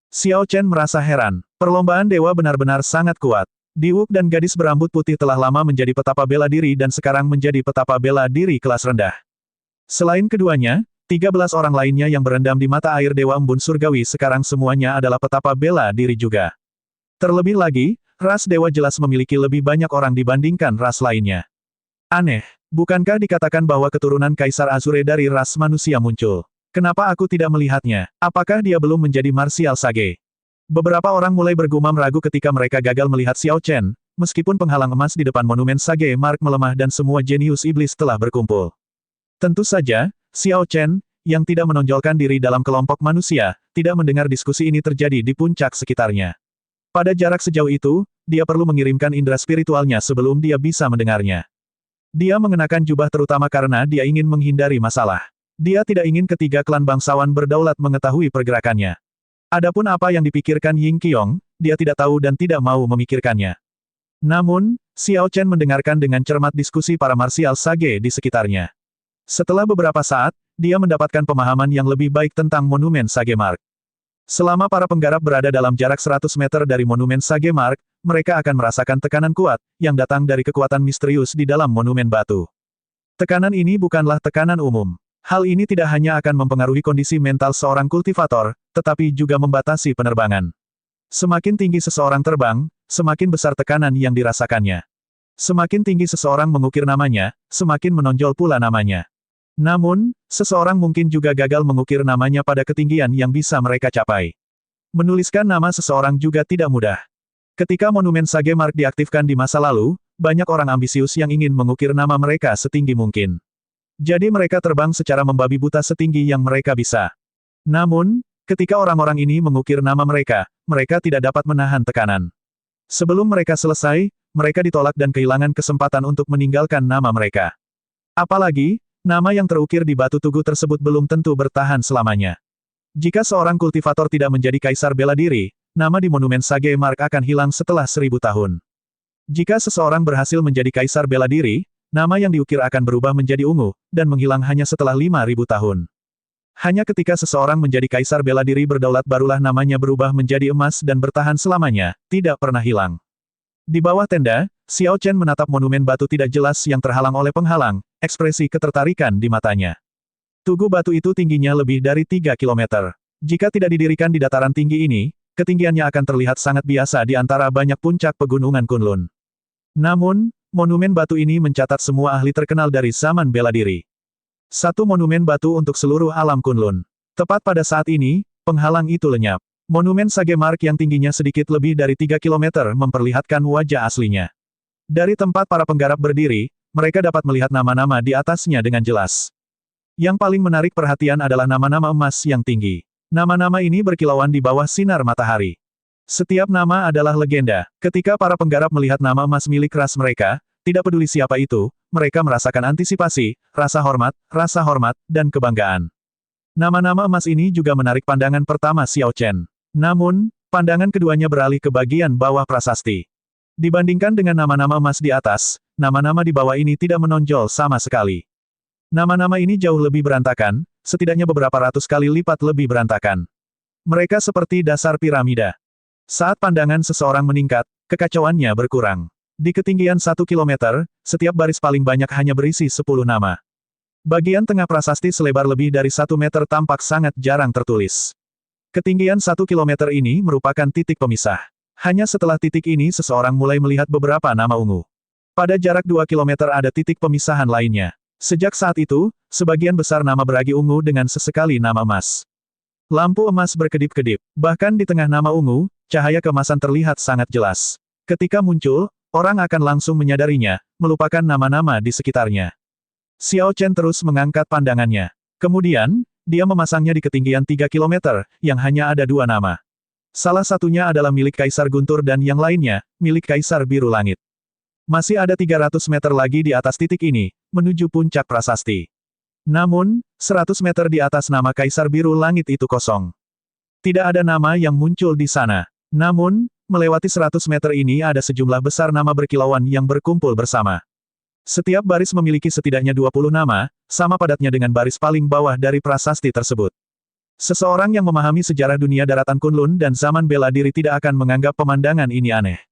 Xiao Chen merasa heran. Perlombaan dewa benar-benar sangat kuat. Diwuk dan gadis berambut putih telah lama menjadi petapa bela diri dan sekarang menjadi petapa bela diri kelas rendah. Selain keduanya, 13 orang lainnya yang berendam di mata air Dewa Embun Surgawi sekarang semuanya adalah petapa bela diri juga. Terlebih lagi, ras dewa jelas memiliki lebih banyak orang dibandingkan ras lainnya. Aneh, bukankah dikatakan bahwa keturunan Kaisar Azure dari ras manusia muncul? Kenapa aku tidak melihatnya? Apakah dia belum menjadi Martial Sage? Beberapa orang mulai bergumam ragu ketika mereka gagal melihat Xiao Chen, meskipun penghalang emas di depan monumen Sage Mark melemah dan semua jenius iblis telah berkumpul. Tentu saja, Xiao Chen, yang tidak menonjolkan diri dalam kelompok manusia, tidak mendengar diskusi ini terjadi di puncak sekitarnya. Pada jarak sejauh itu, dia perlu mengirimkan indera spiritualnya sebelum dia bisa mendengarnya. Dia mengenakan jubah terutama karena dia ingin menghindari masalah. Dia tidak ingin ketiga klan bangsawan berdaulat mengetahui pergerakannya. Adapun apa yang dipikirkan Ying Qiong, dia tidak tahu dan tidak mau memikirkannya. Namun, Xiao Chen mendengarkan dengan cermat diskusi para marsial sage di sekitarnya. Setelah beberapa saat, dia mendapatkan pemahaman yang lebih baik tentang monumen Sage Mark. Selama para penggarap berada dalam jarak 100 meter dari monumen Sage Mark, mereka akan merasakan tekanan kuat, yang datang dari kekuatan misterius di dalam monumen batu. Tekanan ini bukanlah tekanan umum. Hal ini tidak hanya akan mempengaruhi kondisi mental seorang kultivator, tetapi juga membatasi penerbangan. Semakin tinggi seseorang terbang, semakin besar tekanan yang dirasakannya. Semakin tinggi seseorang mengukir namanya, semakin menonjol pula namanya. Namun, seseorang mungkin juga gagal mengukir namanya pada ketinggian yang bisa mereka capai. Menuliskan nama seseorang juga tidak mudah. Ketika monumen Sage Mark diaktifkan di masa lalu, banyak orang ambisius yang ingin mengukir nama mereka setinggi mungkin. Jadi mereka terbang secara membabi buta setinggi yang mereka bisa. Namun, ketika orang-orang ini mengukir nama mereka, mereka tidak dapat menahan tekanan. Sebelum mereka selesai, mereka ditolak dan kehilangan kesempatan untuk meninggalkan nama mereka. Apalagi, nama yang terukir di batu tugu tersebut belum tentu bertahan selamanya. Jika seorang kultivator tidak menjadi kaisar bela diri, nama di monumen Sage Mark akan hilang setelah 1000 tahun. Jika seseorang berhasil menjadi kaisar bela diri, nama yang diukir akan berubah menjadi ungu, dan menghilang hanya setelah 5000 tahun. Hanya ketika seseorang menjadi kaisar bela diri berdaulat barulah namanya berubah menjadi emas dan bertahan selamanya, tidak pernah hilang. Di bawah tenda, Xiao Chen menatap monumen batu tidak jelas yang terhalang oleh penghalang, ekspresi ketertarikan di matanya. Tugu batu itu tingginya lebih dari 3 kilometer. Jika tidak didirikan di dataran tinggi ini, ketinggiannya akan terlihat sangat biasa di antara banyak puncak pegunungan Kunlun. Namun, monumen batu ini mencatat semua ahli terkenal dari zaman bela diri. Satu monumen batu untuk seluruh alam Kunlun. Tepat pada saat ini, penghalang itu lenyap. Monumen Sage Mark yang tingginya sedikit lebih dari 3 kilometer memperlihatkan wajah aslinya. Dari tempat para penggarap berdiri, mereka dapat melihat nama-nama di atasnya dengan jelas. Yang paling menarik perhatian adalah nama-nama emas yang tinggi. Nama-nama ini berkilauan di bawah sinar matahari. Setiap nama adalah legenda. Ketika para penggarap melihat nama emas milik ras mereka, tidak peduli siapa itu, mereka merasakan antisipasi, rasa hormat, dan kebanggaan. Nama-nama emas ini juga menarik pandangan pertama Xiao Chen. Namun, pandangan keduanya beralih ke bagian bawah prasasti. Dibandingkan dengan nama-nama emas di atas, nama-nama di bawah ini tidak menonjol sama sekali. Nama-nama ini jauh lebih berantakan, setidaknya beberapa ratus kali lipat lebih berantakan. Mereka seperti dasar piramida. Saat pandangan seseorang meningkat, kekacauannya berkurang. Di ketinggian 1 kilometer, setiap baris paling banyak hanya berisi 10 nama. Bagian tengah prasasti selebar lebih dari 1 meter tampak sangat jarang tertulis. Ketinggian 1 kilometer ini merupakan titik pemisah. Hanya setelah titik ini seseorang mulai melihat beberapa nama ungu. Pada jarak 2 kilometer ada titik pemisahan lainnya. Sejak saat itu, sebagian besar nama beragi ungu dengan sesekali nama emas. Lampu emas berkedip-kedip. Bahkan di tengah nama ungu, cahaya keemasan terlihat sangat jelas. Ketika muncul, orang akan langsung menyadarinya, melupakan nama-nama di sekitarnya. Xiao Chen terus mengangkat pandangannya. Kemudian, dia memasangnya di ketinggian 3 kilometer, yang hanya ada 2 nama. Salah satunya adalah milik Kaisar Guntur dan yang lainnya, milik Kaisar Biru Langit. Masih ada 300 meter lagi di atas titik ini, menuju puncak prasasti. Namun, 100 meter di atas nama Kaisar Biru Langit itu kosong. Tidak ada nama yang muncul di sana. Namun, melewati 100 meter ini ada sejumlah besar nama berkilauan yang berkumpul bersama. Setiap baris memiliki setidaknya 20 nama, sama padatnya dengan baris paling bawah dari prasasti tersebut. Seseorang yang memahami sejarah dunia daratan Kunlun dan zaman bela diri tidak akan menganggap pemandangan ini aneh.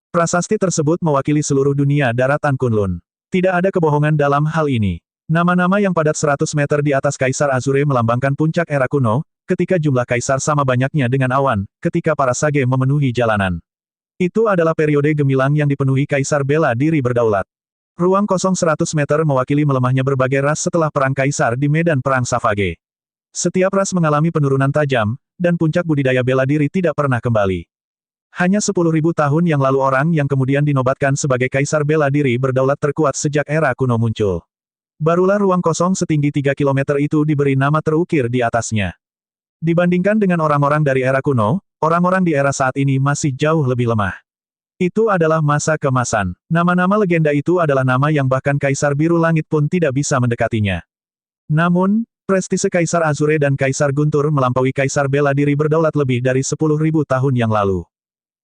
Prasasti tersebut mewakili seluruh dunia daratan Kunlun. Tidak ada kebohongan dalam hal ini. Nama-nama yang padat 100 meter di atas Kaisar Azure melambangkan puncak era kuno, ketika jumlah kaisar sama banyaknya dengan awan, ketika para sage memenuhi jalanan. Itu adalah periode gemilang yang dipenuhi Kaisar bela diri berdaulat. Ruang kosong 100 meter mewakili melemahnya berbagai ras setelah perang kaisar di medan perang Savage. Setiap ras mengalami penurunan tajam, dan puncak budidaya bela diri tidak pernah kembali. Hanya 10.000 tahun yang lalu orang yang kemudian dinobatkan sebagai kaisar bela diri berdaulat terkuat sejak era kuno muncul. Barulah ruang kosong setinggi 3 kilometer itu diberi nama terukir di atasnya. Dibandingkan dengan orang-orang dari era kuno, orang-orang di era saat ini masih jauh lebih lemah. Itu adalah masa keemasan. Nama-nama legenda itu adalah nama yang bahkan Kaisar Biru Langit pun tidak bisa mendekatinya. Namun, prestise Kaisar Azure dan Kaisar Guntur melampaui Kaisar Bela Diri berdaulat lebih dari 10.000 tahun yang lalu.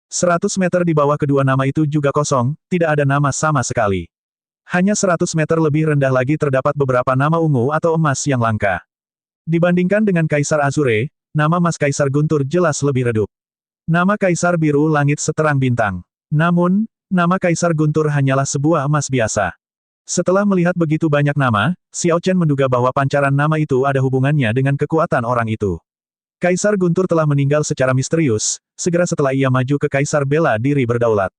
100 meter di bawah kedua nama itu juga kosong, tidak ada nama sama sekali. Hanya 100 meter lebih rendah lagi terdapat beberapa nama ungu atau emas yang langka. Dibandingkan dengan Kaisar Azure, nama Mas Kaisar Guntur jelas lebih redup. Nama Kaisar Biru Langit seterang bintang. Namun, nama Kaisar Guntur hanyalah sebuah emas biasa. Setelah melihat begitu banyak nama, Xiao Chen menduga bahwa pancaran nama itu ada hubungannya dengan kekuatan orang itu. Kaisar Guntur telah meninggal secara misterius, segera setelah ia maju ke Kaisar Bela Diri berdaulat.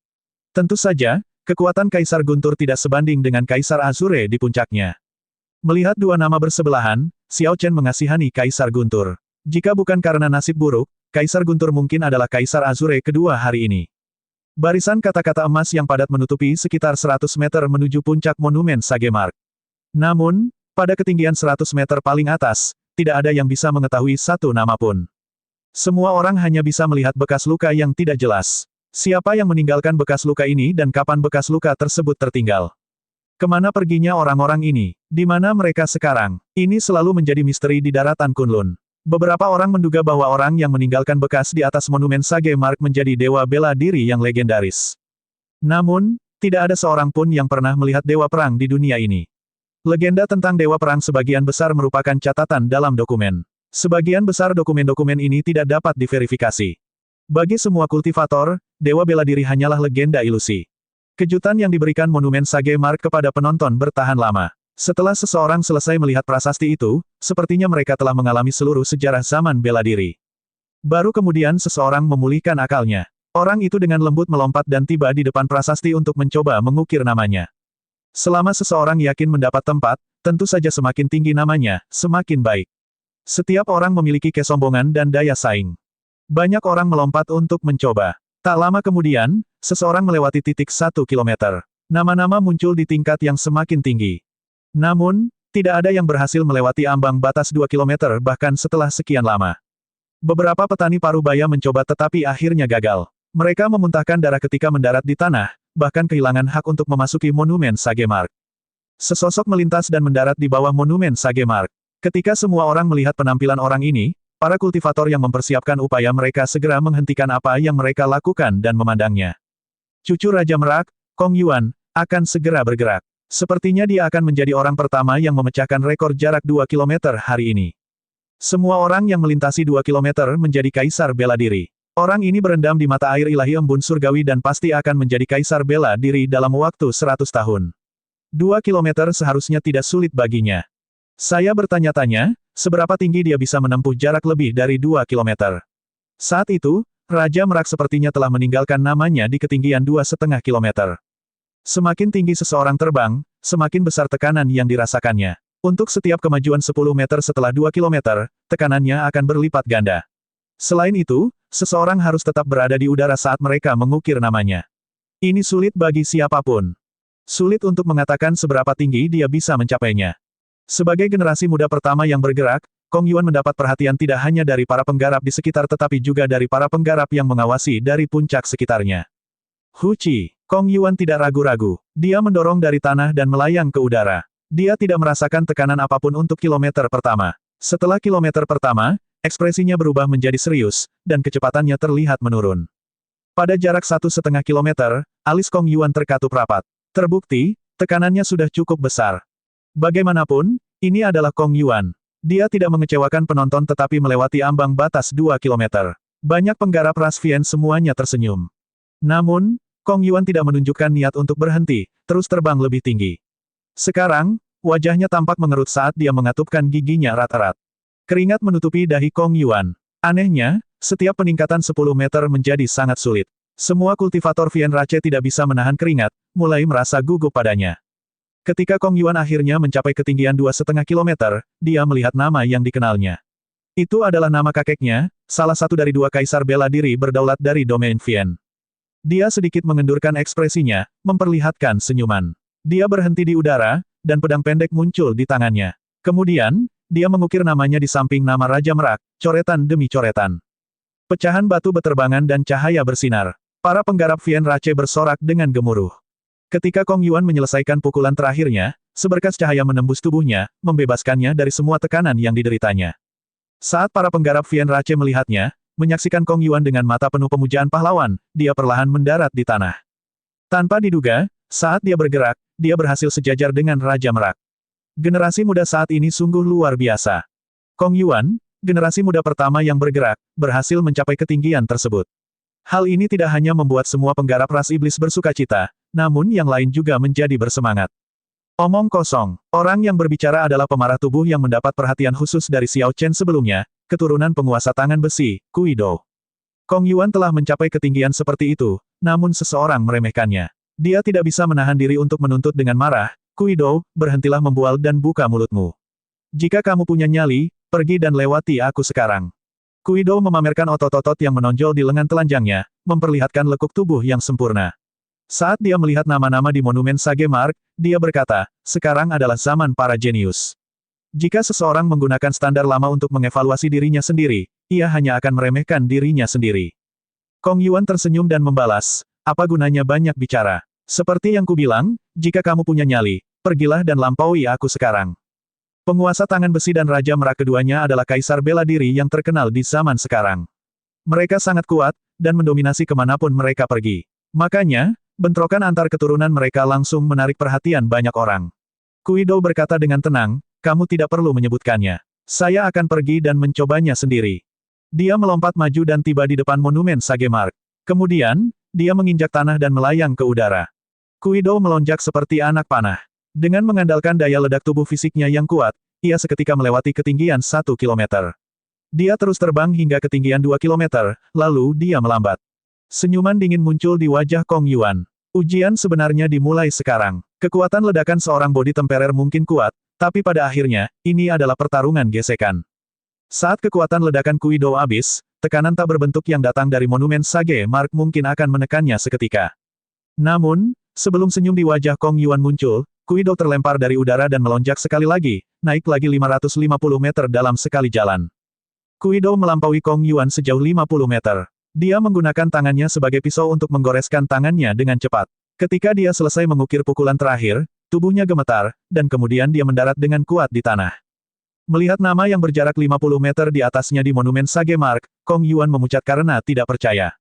Tentu saja, kekuatan Kaisar Guntur tidak sebanding dengan Kaisar Azure di puncaknya. Melihat dua nama bersebelahan, Xiao Chen mengasihani Kaisar Guntur. Jika bukan karena nasib buruk, Kaisar Guntur mungkin adalah Kaisar Azure kedua hari ini. Barisan kata-kata emas yang padat menutupi sekitar 100 meter menuju puncak monumen Sagemark. Namun, pada ketinggian 100 meter paling atas, tidak ada yang bisa mengetahui satu nama pun. Semua orang hanya bisa melihat bekas luka yang tidak jelas. Siapa yang meninggalkan bekas luka ini dan kapan bekas luka tersebut tertinggal? Kemana perginya orang-orang ini? Di mana mereka sekarang? Ini selalu menjadi misteri di daratan Kunlun. Beberapa orang menduga bahwa orang yang meninggalkan bekas di atas monumen Sagemark menjadi dewa bela diri yang legendaris. Namun, tidak ada seorang pun yang pernah melihat dewa perang di dunia ini. Legenda tentang dewa perang sebagian besar merupakan catatan dalam dokumen. Sebagian besar dokumen-dokumen ini tidak dapat diverifikasi. Bagi semua kultivator, dewa bela diri hanyalah legenda ilusi. Kejutan yang diberikan monumen Sagemark kepada penonton bertahan lama. Setelah seseorang selesai melihat prasasti itu, sepertinya mereka telah mengalami seluruh sejarah zaman bela diri. Baru kemudian seseorang memulihkan akalnya. Orang itu dengan lembut melompat dan tiba di depan prasasti untuk mencoba mengukir namanya. Selama seseorang yakin mendapat tempat, tentu saja semakin tinggi namanya, semakin baik. Setiap orang memiliki kesombongan dan daya saing. Banyak orang melompat untuk mencoba. Tak lama kemudian, seseorang melewati titik 1 kilometer. Nama-nama muncul di tingkat yang semakin tinggi. Namun, tidak ada yang berhasil melewati ambang batas 2 kilometer bahkan setelah sekian lama. Beberapa petani parubaya mencoba tetapi akhirnya gagal. Mereka memuntahkan darah ketika mendarat di tanah, bahkan kehilangan hak untuk memasuki monumen Sagemark. Sesosok melintas dan mendarat di bawah monumen Sagemark. Ketika semua orang melihat penampilan orang ini, para kultivator yang mempersiapkan upaya mereka segera menghentikan apa yang mereka lakukan dan memandangnya. Cucu Raja Merak, Kong Yuan, akan segera bergerak. Sepertinya dia akan menjadi orang pertama yang memecahkan rekor jarak 2 km hari ini. Semua orang yang melintasi 2 km menjadi kaisar bela diri. Orang ini berendam di mata air ilahi embun surgawi dan pasti akan menjadi kaisar bela diri dalam waktu 100 tahun. 2 km seharusnya tidak sulit baginya. Saya bertanya-tanya, seberapa tinggi dia bisa menempuh jarak lebih dari 2 km. Saat itu, Raja Merak sepertinya telah meninggalkan namanya di ketinggian 2,5 km. Semakin tinggi seseorang terbang, semakin besar tekanan yang dirasakannya. Untuk setiap kemajuan 10 meter setelah 2 km, tekanannya akan berlipat ganda. Selain itu, seseorang harus tetap berada di udara saat mereka mengukir namanya. Ini sulit bagi siapapun. Sulit untuk mengatakan seberapa tinggi dia bisa mencapainya. Sebagai generasi muda pertama yang bergerak, Kong Yuan mendapat perhatian tidak hanya dari para penggarap di sekitar tetapi juga dari para penggarap yang mengawasi dari puncak sekitarnya. Hu Qi. Kong Yuan tidak ragu-ragu. Dia mendorong dari tanah dan melayang ke udara. Dia tidak merasakan tekanan apapun untuk kilometer pertama. Setelah kilometer pertama, ekspresinya berubah menjadi serius, dan kecepatannya terlihat menurun. Pada jarak 1,5 kilometer, alis Kong Yuan terkatup rapat. Terbukti, tekanannya sudah cukup besar. Bagaimanapun, ini adalah Kong Yuan. Dia tidak mengecewakan penonton tetapi melewati ambang batas 2 kilometer. Banyak penggarap ras Vian semuanya tersenyum. Namun, Kong Yuan tidak menunjukkan niat untuk berhenti, terus terbang lebih tinggi. Sekarang, wajahnya tampak mengerut saat dia mengatupkan giginya erat-erat. Keringat menutupi dahi Kong Yuan. Anehnya, setiap peningkatan 10 meter menjadi sangat sulit. Semua kultivator Vian Rache tidak bisa menahan keringat, mulai merasa gugup padanya. Ketika Kong Yuan akhirnya mencapai ketinggian 2,5 kilometer, dia melihat nama yang dikenalnya. Itu adalah nama kakeknya, salah satu dari 2 kaisar bela diri berdaulat dari domain Vian. Dia sedikit mengendurkan ekspresinya, memperlihatkan senyuman. Dia berhenti di udara, dan pedang pendek muncul di tangannya. Kemudian, dia mengukir namanya di samping nama Raja Merak, coretan demi coretan. Pecahan batu beterbangan dan cahaya bersinar. Para penggarap Vien Rache bersorak dengan gemuruh. Ketika Kong Yuan menyelesaikan pukulan terakhirnya, seberkas cahaya menembus tubuhnya, membebaskannya dari semua tekanan yang dideritanya. Saat para penggarap Vien Rache melihatnya, menyaksikan Kong Yuan dengan mata penuh pemujaan pahlawan, dia perlahan mendarat di tanah. Tanpa diduga, saat dia bergerak, dia berhasil sejajar dengan Raja Merak. Generasi muda saat ini sungguh luar biasa. Kong Yuan, generasi muda pertama yang bergerak, berhasil mencapai ketinggian tersebut. Hal ini tidak hanya membuat semua penggarap ras iblis bersukacita, namun yang lain juga menjadi bersemangat. Omong kosong, orang yang berbicara adalah pemarah tubuh yang mendapat perhatian khusus dari Xiao Chen sebelumnya, keturunan penguasa tangan besi, Kui Do. Kong Yuan telah mencapai ketinggian seperti itu, namun seseorang meremehkannya. Dia tidak bisa menahan diri untuk menuntut dengan marah, Kui Do, berhentilah membual dan buka mulutmu. Jika kamu punya nyali, pergi dan lewati aku sekarang. Kui Do memamerkan otot-otot yang menonjol di lengan telanjangnya, memperlihatkan lekuk tubuh yang sempurna. Saat dia melihat nama-nama di monumen Sage Mark, dia berkata, sekarang adalah zaman para jenius. Jika seseorang menggunakan standar lama untuk mengevaluasi dirinya sendiri, ia hanya akan meremehkan dirinya sendiri. Kong Yuan tersenyum dan membalas, apa gunanya banyak bicara? Seperti yang kubilang, jika kamu punya nyali, pergilah dan lampaui aku sekarang. Penguasa tangan besi dan Raja Merak keduanya adalah kaisar bela diri yang terkenal di zaman sekarang. Mereka sangat kuat, dan mendominasi kemanapun mereka pergi. Makanya, bentrokan antar keturunan mereka langsung menarik perhatian banyak orang. Kui Do berkata dengan tenang, kamu tidak perlu menyebutkannya. Saya akan pergi dan mencobanya sendiri. Dia melompat maju dan tiba di depan monumen Sage Mark. Kemudian, dia menginjak tanah dan melayang ke udara. Kui Do melonjak seperti anak panah. Dengan mengandalkan daya ledak tubuh fisiknya yang kuat, ia seketika melewati ketinggian 1 kilometer. Dia terus terbang hingga ketinggian 2 kilometer, lalu dia melambat. Senyuman dingin muncul di wajah Kong Yuan. Ujian sebenarnya dimulai sekarang. Kekuatan ledakan seorang bodi temperer mungkin kuat, tapi pada akhirnya, ini adalah pertarungan gesekan. Saat kekuatan ledakan Kui Do habis, tekanan tak berbentuk yang datang dari monumen Sage Mark mungkin akan menekannya seketika. Namun, sebelum senyum di wajah Kong Yuan muncul, Kui Do terlempar dari udara dan melonjak sekali lagi, naik lagi 550 meter dalam sekali jalan. Kui Do melampaui Kong Yuan sejauh 50 meter. Dia menggunakan tangannya sebagai pisau untuk menggoreskan tangannya dengan cepat. Ketika dia selesai mengukir pukulan terakhir, tubuhnya gemetar, dan kemudian dia mendarat dengan kuat di tanah. Melihat nama yang berjarak 50 meter di atasnya di monumen Sage Mark, Kong Yuan memucat karena tidak percaya.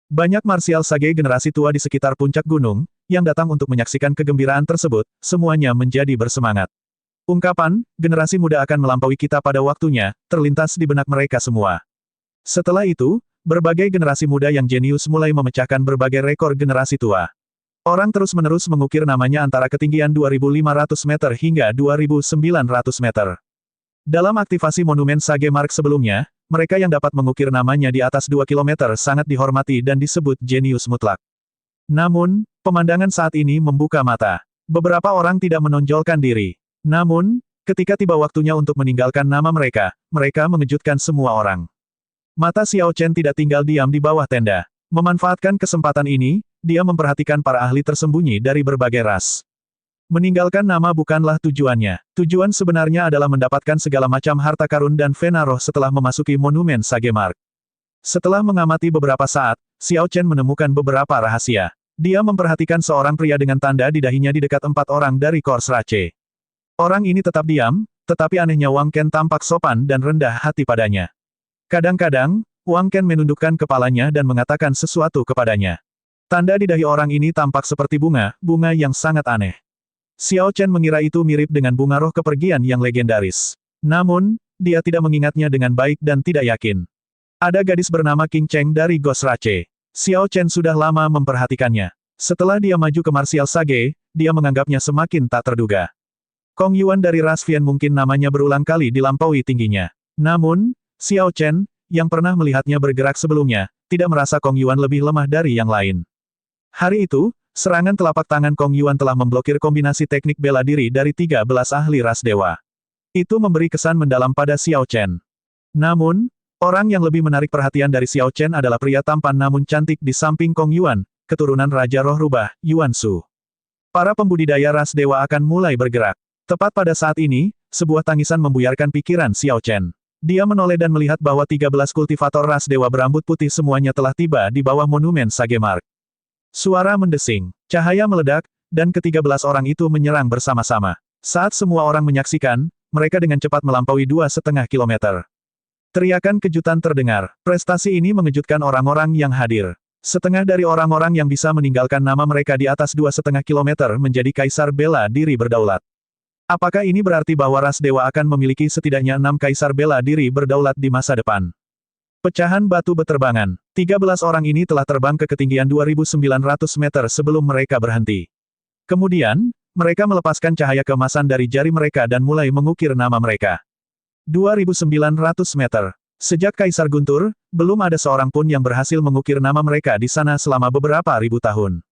Banyak marsial Sage generasi tua di sekitar puncak gunung, yang datang untuk menyaksikan kegembiraan tersebut, semuanya menjadi bersemangat. Ungkapan, generasi muda akan melampaui kita pada waktunya, terlintas di benak mereka semua. Setelah itu, berbagai generasi muda yang jenius mulai memecahkan berbagai rekor generasi tua. Orang terus-menerus mengukir namanya antara ketinggian 2.500 meter hingga 2.900 meter. Dalam aktivasi monumen Sage Mark sebelumnya, mereka yang dapat mengukir namanya di atas 2 kilometer sangat dihormati dan disebut jenius mutlak. Namun, pemandangan saat ini membuka mata. Beberapa orang tidak menonjolkan diri. Namun, ketika tiba waktunya untuk meninggalkan nama mereka, mereka mengejutkan semua orang. Mata Xiao Chen tidak tinggal diam di bawah tenda. Memanfaatkan kesempatan ini, dia memperhatikan para ahli tersembunyi dari berbagai ras. Meninggalkan nama bukanlah tujuannya. Tujuan sebenarnya adalah mendapatkan segala macam harta karun dan vena roh setelah memasuki monumen Sage Mark. Setelah mengamati beberapa saat, Xiao Chen menemukan beberapa rahasia. Dia memperhatikan seorang pria dengan tanda di dahinya di dekat 4 orang dari Kors Rache. Orang ini tetap diam, tetapi anehnya Wang Ken tampak sopan dan rendah hati padanya. Kadang-kadang, Wang Ken menundukkan kepalanya dan mengatakan sesuatu kepadanya. Tanda di dahi orang ini tampak seperti bunga yang sangat aneh. Xiao Chen mengira itu mirip dengan bunga roh kepergian yang legendaris. Namun, dia tidak mengingatnya dengan baik dan tidak yakin. Ada gadis bernama Qing Cheng dari Ghost Rache. Xiao Chen sudah lama memperhatikannya. Setelah dia maju ke martial Sage, dia menganggapnya semakin tak terduga. Kong Yuan dari ras Vien mungkin namanya berulang kali dilampaui tingginya. Namun, Xiao Chen, yang pernah melihatnya bergerak sebelumnya, tidak merasa Kong Yuan lebih lemah dari yang lain. Hari itu, serangan telapak tangan Kong Yuan telah memblokir kombinasi teknik bela diri dari 13 ahli ras dewa. Itu memberi kesan mendalam pada Xiao Chen. Namun, orang yang lebih menarik perhatian dari Xiao Chen adalah pria tampan namun cantik di samping Kong Yuan, keturunan Raja Roh Rubah, Yuan Shu. Para pembudidaya ras dewa akan mulai bergerak. Tepat pada saat ini, sebuah tangisan membuyarkan pikiran Xiao Chen. Dia menoleh dan melihat bahwa 13 kultivator ras dewa berambut putih semuanya telah tiba di bawah monumen Sage Mark. Suara mendesing, cahaya meledak, dan ke-13 orang itu menyerang bersama-sama. Saat semua orang menyaksikan, mereka dengan cepat melampaui 2,5 kilometer. Teriakan kejutan terdengar. Prestasi ini mengejutkan orang-orang yang hadir. Setengah dari orang-orang yang bisa meninggalkan nama mereka di atas 2,5 kilometer menjadi kaisar bela diri berdaulat. Apakah ini berarti bahwa ras dewa akan memiliki setidaknya 6 kaisar bela diri berdaulat di masa depan? Pecahan batu beterbangan. 13 orang ini telah terbang ke ketinggian 2.900 meter sebelum mereka berhenti. Kemudian, mereka melepaskan cahaya keemasan dari jari mereka dan mulai mengukir nama mereka. 2.900 meter. Sejak Kaisar Guntur, belum ada seorang pun yang berhasil mengukir nama mereka di sana selama beberapa ribu tahun.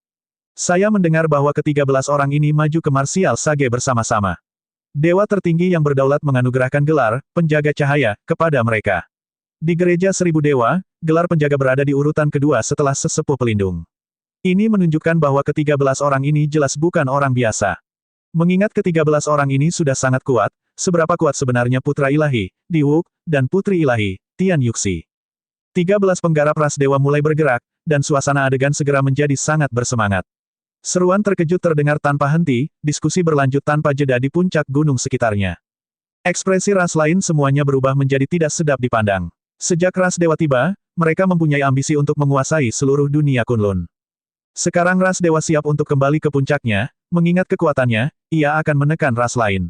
Saya mendengar bahwa ke-13 orang ini maju ke Martial Sage bersama-sama. Dewa tertinggi yang berdaulat menganugerahkan gelar, penjaga cahaya, kepada mereka. Di gereja 1000 dewa, gelar penjaga berada di urutan kedua setelah sesepuh pelindung. Ini menunjukkan bahwa ke-13 orang ini jelas bukan orang biasa. Mengingat ke-13 orang ini sudah sangat kuat, seberapa kuat sebenarnya putra ilahi, Diwuk, dan putri ilahi, Tian Yuxi. 13 penggarap ras dewa mulai bergerak, dan suasana adegan segera menjadi sangat bersemangat. Seruan terkejut terdengar tanpa henti, diskusi berlanjut tanpa jeda di puncak gunung sekitarnya. Ekspresi ras lain semuanya berubah menjadi tidak sedap dipandang. Sejak ras dewa tiba, mereka mempunyai ambisi untuk menguasai seluruh dunia Kunlun. Sekarang ras dewa siap untuk kembali ke puncaknya, mengingat kekuatannya, ia akan menekan ras lain.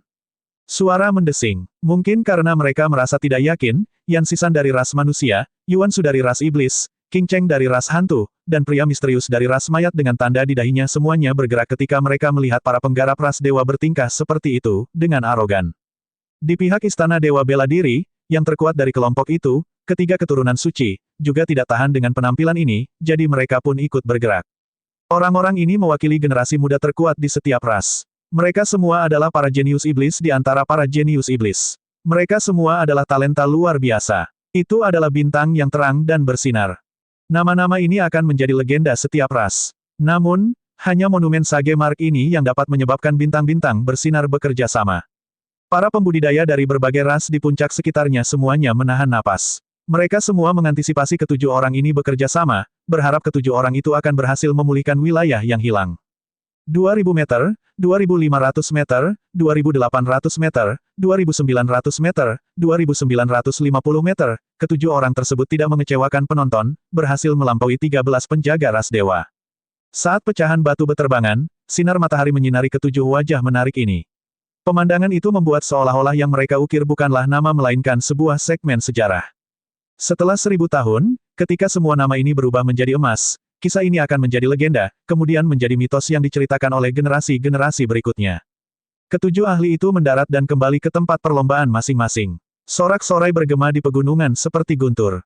Suara mendesing. Mungkin karena mereka merasa tidak yakin, Yan Sisan dari ras manusia, Yuan Su dari ras iblis, King Cheng dari ras hantu, dan pria misterius dari ras mayat dengan tanda di dahinya semuanya bergerak ketika mereka melihat para penggarap ras dewa bertingkah seperti itu, dengan arogan. Di pihak istana dewa bela diri, yang terkuat dari kelompok itu, ketiga keturunan suci, juga tidak tahan dengan penampilan ini, jadi mereka pun ikut bergerak. Orang-orang ini mewakili generasi muda terkuat di setiap ras. Mereka semua adalah para jenius iblis di antara para jenius iblis. Mereka semua adalah talenta luar biasa. Itu adalah bintang yang terang dan bersinar. Nama-nama ini akan menjadi legenda setiap ras. Namun, hanya monumen Sage Mark ini yang dapat menyebabkan bintang-bintang bersinar bekerja sama. Para pembudidaya dari berbagai ras di puncak sekitarnya semuanya menahan napas. Mereka semua mengantisipasi ketujuh orang ini bekerja sama, berharap ketujuh orang itu akan berhasil memulihkan wilayah yang hilang. 2000 meter, 2500 meter, 2800 meter, 2900 meter, 2950 meter, ketujuh orang tersebut tidak mengecewakan penonton, berhasil melampaui 13 penjaga ras dewa. Saat pecahan batu beterbangan, sinar matahari menyinari ketujuh wajah menarik ini. Pemandangan itu membuat seolah-olah yang mereka ukir bukanlah nama melainkan sebuah segmen sejarah. Setelah 1000 tahun, ketika semua nama ini berubah menjadi emas, kisah ini akan menjadi legenda, kemudian menjadi mitos yang diceritakan oleh generasi-generasi berikutnya. Ketujuh ahli itu mendarat dan kembali ke tempat perlombaan masing-masing. Sorak-sorai bergema di pegunungan seperti guntur.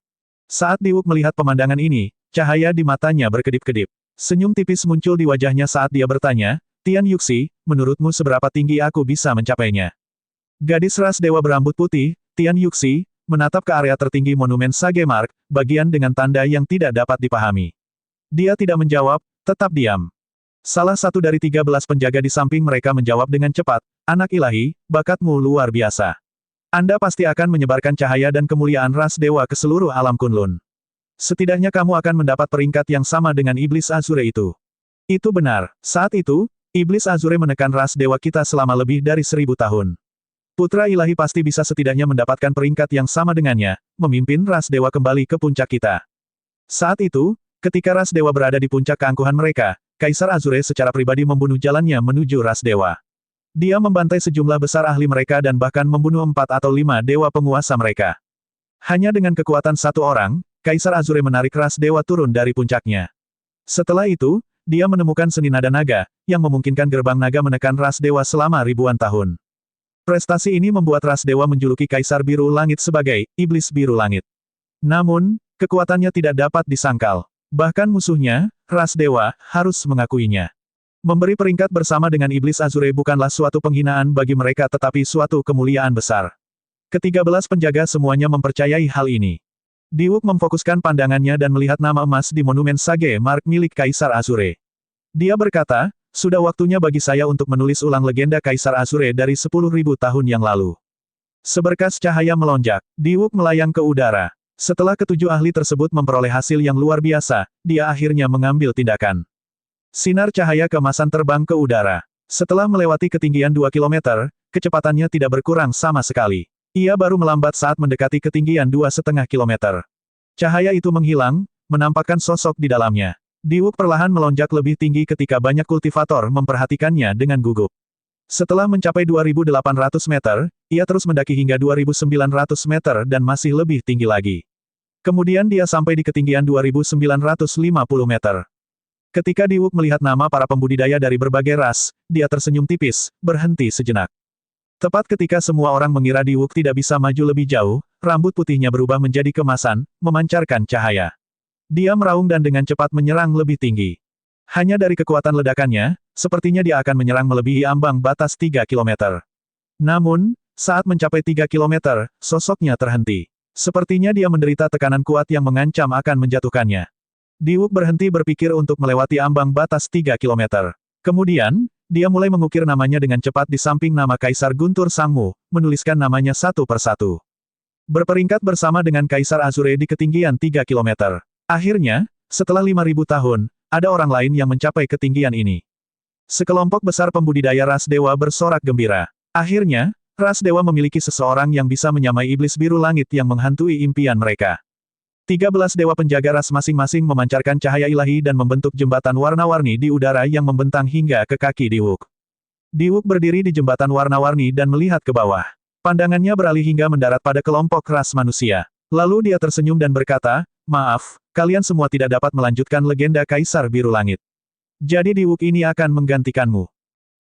Saat Diwuk melihat pemandangan ini, cahaya di matanya berkedip-kedip. Senyum tipis muncul di wajahnya saat dia bertanya, Tian Yuxi, menurutmu seberapa tinggi aku bisa mencapainya? Gadis ras dewa berambut putih, Tian Yuxi, menatap ke area tertinggi monumen Sage Mark, bagian dengan tanda yang tidak dapat dipahami. Dia tidak menjawab, tetap diam. Salah satu dari 13 penjaga di samping mereka menjawab dengan cepat, anak ilahi, bakatmu luar biasa. Anda pasti akan menyebarkan cahaya dan kemuliaan ras dewa ke seluruh alam Kunlun. Setidaknya kamu akan mendapat peringkat yang sama dengan Iblis Azure itu. Itu benar. Saat itu, Iblis Azure menekan ras dewa kita selama lebih dari 1000 tahun. Putra ilahi pasti bisa setidaknya mendapatkan peringkat yang sama dengannya, memimpin ras dewa kembali ke puncak kita. Saat itu, ketika ras dewa berada di puncak keangkuhan mereka, Kaisar Azure secara pribadi membunuh jalannya menuju ras dewa. Dia membantai sejumlah besar ahli mereka dan bahkan membunuh 4 atau 5 dewa penguasa mereka. Hanya dengan kekuatan satu orang, Kaisar Azure menarik ras dewa turun dari puncaknya. Setelah itu, dia menemukan seni nada naga, yang memungkinkan gerbang naga menekan ras dewa selama ribuan tahun. Prestasi ini membuat ras dewa menjuluki Kaisar Biru Langit sebagai Iblis Biru Langit. Namun, kekuatannya tidak dapat disangkal. Bahkan musuhnya, ras dewa, harus mengakuinya. Memberi peringkat bersama dengan Iblis Azure bukanlah suatu penghinaan bagi mereka tetapi suatu kemuliaan besar. Ke-13 penjaga semuanya mempercayai hal ini. Diwuk memfokuskan pandangannya dan melihat nama emas di monumen Sage Mark milik Kaisar Azure. Dia berkata, sudah waktunya bagi saya untuk menulis ulang legenda Kaisar Azure dari 10.000 tahun yang lalu. Seberkas cahaya melonjak, Diwuk melayang ke udara. Setelah ketujuh ahli tersebut memperoleh hasil yang luar biasa, dia akhirnya mengambil tindakan. Sinar cahaya keemasan terbang ke udara. Setelah melewati ketinggian 2 kilometer, kecepatannya tidak berkurang sama sekali. Ia baru melambat saat mendekati ketinggian 2,5 kilometer. Cahaya itu menghilang, menampakkan sosok di dalamnya. Diwuk perlahan melonjak lebih tinggi ketika banyak kultivator memperhatikannya dengan gugup. Setelah mencapai 2.800 meter, ia terus mendaki hingga 2.900 meter dan masih lebih tinggi lagi. Kemudian dia sampai di ketinggian 2.950 meter. Ketika Diwuk melihat nama para pembudidaya dari berbagai ras, dia tersenyum tipis, berhenti sejenak. Tepat ketika semua orang mengira Diwuk tidak bisa maju lebih jauh, rambut putihnya berubah menjadi kemasan, memancarkan cahaya. Dia meraung dan dengan cepat menyerang lebih tinggi. Hanya dari kekuatan ledakannya, sepertinya dia akan menyerang melebihi ambang batas 3 kilometer. Namun, saat mencapai 3 kilometer, sosoknya terhenti. Sepertinya dia menderita tekanan kuat yang mengancam akan menjatuhkannya. Diwuk berhenti berpikir untuk melewati ambang batas 3 kilometer. Kemudian, dia mulai mengukir namanya dengan cepat di samping nama Kaisar Guntur Sangmu, menuliskan namanya satu persatu. Berperingkat bersama dengan Kaisar Azure di ketinggian 3 kilometer. Akhirnya, setelah 5.000 tahun, ada orang lain yang mencapai ketinggian ini. Sekelompok besar pembudidaya ras dewa bersorak gembira. Akhirnya, ras dewa memiliki seseorang yang bisa menyamai iblis biru langit yang menghantui impian mereka. 13 dewa penjaga ras masing-masing memancarkan cahaya ilahi dan membentuk jembatan warna-warni di udara yang membentang hingga ke kaki Diwuk. Diwuk berdiri di jembatan warna-warni dan melihat ke bawah. Pandangannya beralih hingga mendarat pada kelompok ras manusia. Lalu dia tersenyum dan berkata, "Maaf, kalian semua tidak dapat melanjutkan legenda Kaisar Biru Langit. Jadi Diwuk ini akan menggantikanmu."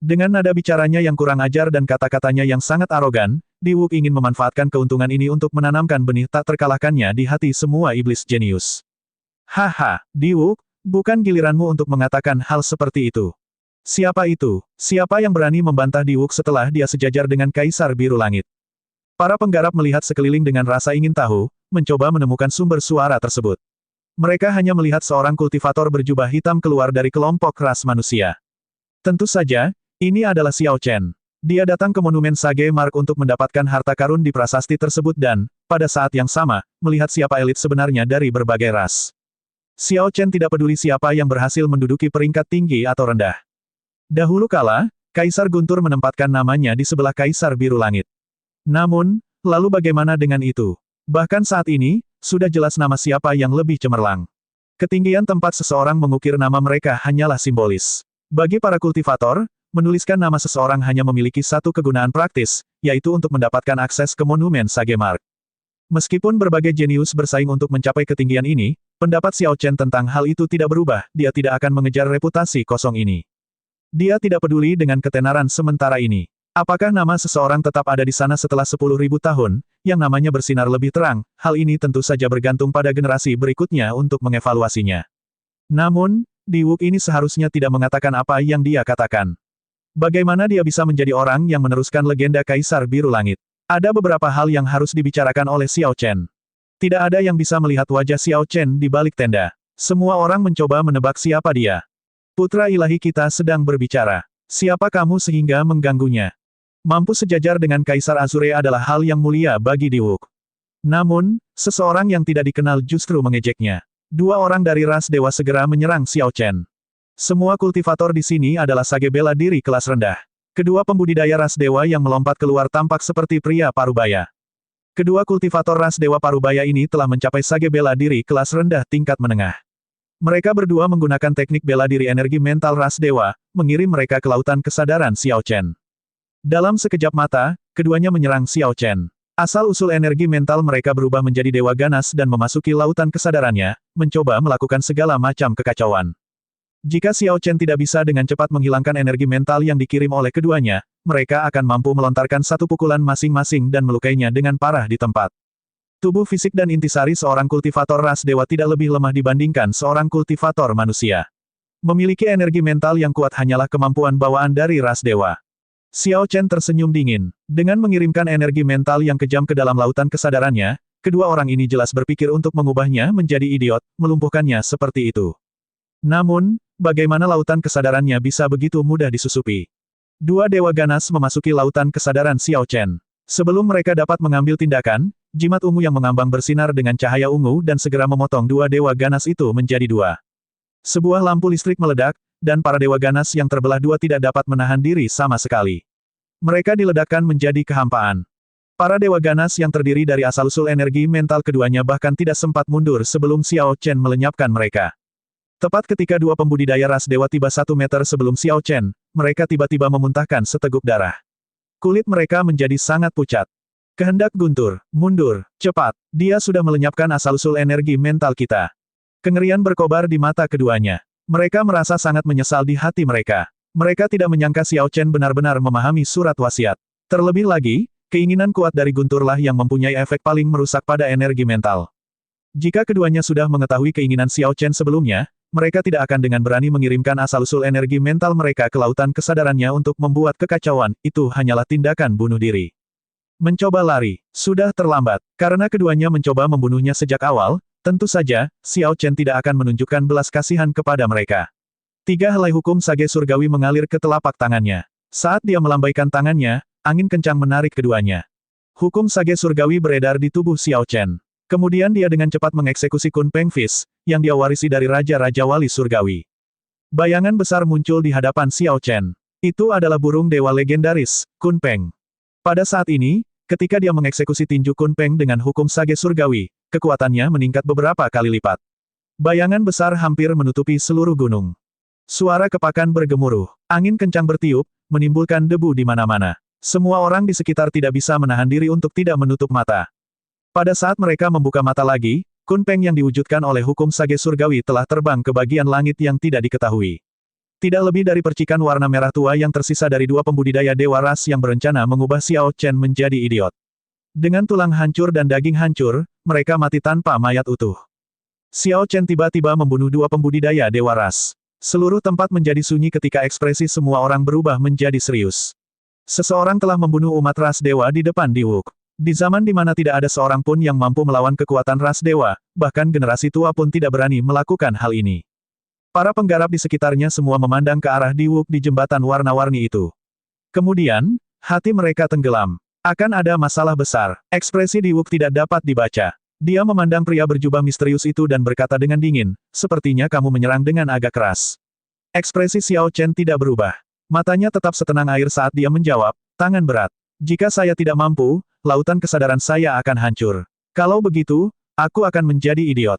Dengan nada bicaranya yang kurang ajar dan kata-katanya yang sangat arogan, Diwuk ingin memanfaatkan keuntungan ini untuk menanamkan benih tak terkalahkannya di hati semua iblis jenius. "Haha, Diwuk, bukan giliranmu untuk mengatakan hal seperti itu." Siapa itu? Siapa yang berani membantah Diwuk setelah dia sejajar dengan Kaisar Biru Langit? Para penggarap melihat sekeliling dengan rasa ingin tahu, mencoba menemukan sumber suara tersebut. Mereka hanya melihat seorang kultivator berjubah hitam keluar dari kelompok ras manusia. Tentu saja, ini adalah Xiao Chen. Dia datang ke Monumen Sage Mark untuk mendapatkan harta karun di prasasti tersebut dan, pada saat yang sama, melihat siapa elit sebenarnya dari berbagai ras. Xiao Chen tidak peduli siapa yang berhasil menduduki peringkat tinggi atau rendah. Dahulu kala, Kaisar Guntur menempatkan namanya di sebelah Kaisar Biru Langit. Namun, lalu bagaimana dengan itu? Bahkan saat ini, sudah jelas nama siapa yang lebih cemerlang. Ketinggian tempat seseorang mengukir nama mereka hanyalah simbolis. Bagi para kultivator, menuliskan nama seseorang hanya memiliki satu kegunaan praktis, yaitu untuk mendapatkan akses ke Monumen Sage Mark. Meskipun berbagai jenius bersaing untuk mencapai ketinggian ini, pendapat Xiao Chen tentang hal itu tidak berubah, dia tidak akan mengejar reputasi kosong ini. Dia tidak peduli dengan ketenaran sementara ini. Apakah nama seseorang tetap ada di sana setelah 10.000 tahun, yang namanya bersinar lebih terang, hal ini tentu saja bergantung pada generasi berikutnya untuk mengevaluasinya. Namun, Diwuk ini seharusnya tidak mengatakan apa yang dia katakan. Bagaimana dia bisa menjadi orang yang meneruskan legenda Kaisar Biru Langit? Ada beberapa hal yang harus dibicarakan oleh Xiao Chen. Tidak ada yang bisa melihat wajah Xiao Chen di balik tenda. Semua orang mencoba menebak siapa dia. Putra ilahi kita sedang berbicara. Siapa kamu sehingga mengganggunya? Mampu sejajar dengan Kaisar Azure adalah hal yang mulia bagi Diwuk. Namun, seseorang yang tidak dikenal justru mengejeknya. Dua orang dari ras dewa segera menyerang Xiao Chen. Semua kultivator di sini adalah sage bela diri kelas rendah. Kedua pembudidaya ras dewa yang melompat keluar tampak seperti pria parubaya. Kedua kultivator ras dewa parubaya ini telah mencapai sage bela diri kelas rendah tingkat menengah. Mereka berdua menggunakan teknik bela diri energi mental ras dewa, mengirim mereka ke lautan kesadaran Xiao Chen. Dalam sekejap mata, keduanya menyerang Xiao Chen. Asal-usul energi mental mereka berubah menjadi dewa ganas dan memasuki lautan kesadarannya, mencoba melakukan segala macam kekacauan. Jika Xiao Chen tidak bisa dengan cepat menghilangkan energi mental yang dikirim oleh keduanya, mereka akan mampu melontarkan satu pukulan masing-masing dan melukainya dengan parah di tempat. Tubuh fisik dan intisari seorang kultivator ras dewa tidak lebih lemah dibandingkan seorang kultivator manusia. Memiliki energi mental yang kuat hanyalah kemampuan bawaan dari ras dewa. Xiao Chen tersenyum dingin. Dengan mengirimkan energi mental yang kejam ke dalam lautan kesadarannya, kedua orang ini jelas berpikir untuk mengubahnya menjadi idiot, melumpuhkannya seperti itu. Namun, bagaimana lautan kesadarannya bisa begitu mudah disusupi? Dua dewa ganas memasuki lautan kesadaran Xiao Chen. Sebelum mereka dapat mengambil tindakan, jimat ungu yang mengambang bersinar dengan cahaya ungu dan segera memotong dua dewa ganas itu menjadi dua. Sebuah lampu listrik meledak, dan para dewa ganas yang terbelah dua tidak dapat menahan diri sama sekali. Mereka diledakkan menjadi kehampaan. Para dewa ganas yang terdiri dari asal-usul energi mental keduanya bahkan tidak sempat mundur sebelum Xiao Chen melenyapkan mereka. Tepat ketika dua pembudidaya ras dewa tiba 1 meter sebelum Xiao Chen, mereka tiba-tiba memuntahkan seteguk darah. Kulit mereka menjadi sangat pucat. Kehendak guntur, mundur, cepat, dia sudah melenyapkan asal-usul energi mental kita. Kengerian berkobar di mata keduanya. Mereka merasa sangat menyesal di hati mereka. Mereka tidak menyangka Xiao Chen benar-benar memahami surat wasiat. Terlebih lagi, keinginan kuat dari gunturlah yang mempunyai efek paling merusak pada energi mental. Jika keduanya sudah mengetahui keinginan Xiao Chen sebelumnya, mereka tidak akan dengan berani mengirimkan asal-usul energi mental mereka ke lautan kesadarannya untuk membuat kekacauan, itu hanyalah tindakan bunuh diri. Mencoba lari, sudah terlambat, karena keduanya mencoba membunuhnya sejak awal. Tentu saja, Xiao Chen tidak akan menunjukkan belas kasihan kepada mereka. 3 helai hukum sage surgawi mengalir ke telapak tangannya. Saat dia melambaikan tangannya, angin kencang menarik keduanya. Hukum sage surgawi beredar di tubuh Xiao Chen. Kemudian dia dengan cepat mengeksekusi Kun Peng Fist, yang dia warisi dari Raja-Raja Wali Surgawi. Bayangan besar muncul di hadapan Xiao Chen. Itu adalah burung dewa legendaris, Kun Peng. Pada saat ini, ketika dia mengeksekusi tinju Kun Peng dengan hukum sage surgawi, kekuatannya meningkat beberapa kali lipat. Bayangan besar hampir menutupi seluruh gunung. Suara kepakan bergemuruh, angin kencang bertiup, menimbulkan debu di mana-mana. Semua orang di sekitar tidak bisa menahan diri untuk tidak menutup mata. Pada saat mereka membuka mata lagi, Kun Peng yang diwujudkan oleh hukum sage surgawi telah terbang ke bagian langit yang tidak diketahui. Tidak lebih dari percikan warna merah tua yang tersisa dari dua pembudidaya dewa ras yang berencana mengubah Xiao Chen menjadi idiot. Dengan tulang hancur dan daging hancur, mereka mati tanpa mayat utuh. Xiao Chen tiba-tiba membunuh dua pembudidaya dewa ras. Seluruh tempat menjadi sunyi ketika ekspresi semua orang berubah menjadi serius. Seseorang telah membunuh umat ras dewa di depan Diwuk. Di zaman di mana tidak ada seorang pun yang mampu melawan kekuatan ras dewa, bahkan generasi tua pun tidak berani melakukan hal ini. Para penggarap di sekitarnya semua memandang ke arah Diwuk di jembatan warna-warni itu. Kemudian, hati mereka tenggelam. Akan ada masalah besar. Ekspresi Diwuk tidak dapat dibaca. Dia memandang pria berjubah misterius itu dan berkata dengan dingin, sepertinya kamu menyerang dengan agak keras. Ekspresi Xiao Chen tidak berubah. Matanya tetap setenang air saat dia menjawab, tangan berat. Jika saya tidak mampu, lautan kesadaran saya akan hancur. Kalau begitu, aku akan menjadi idiot.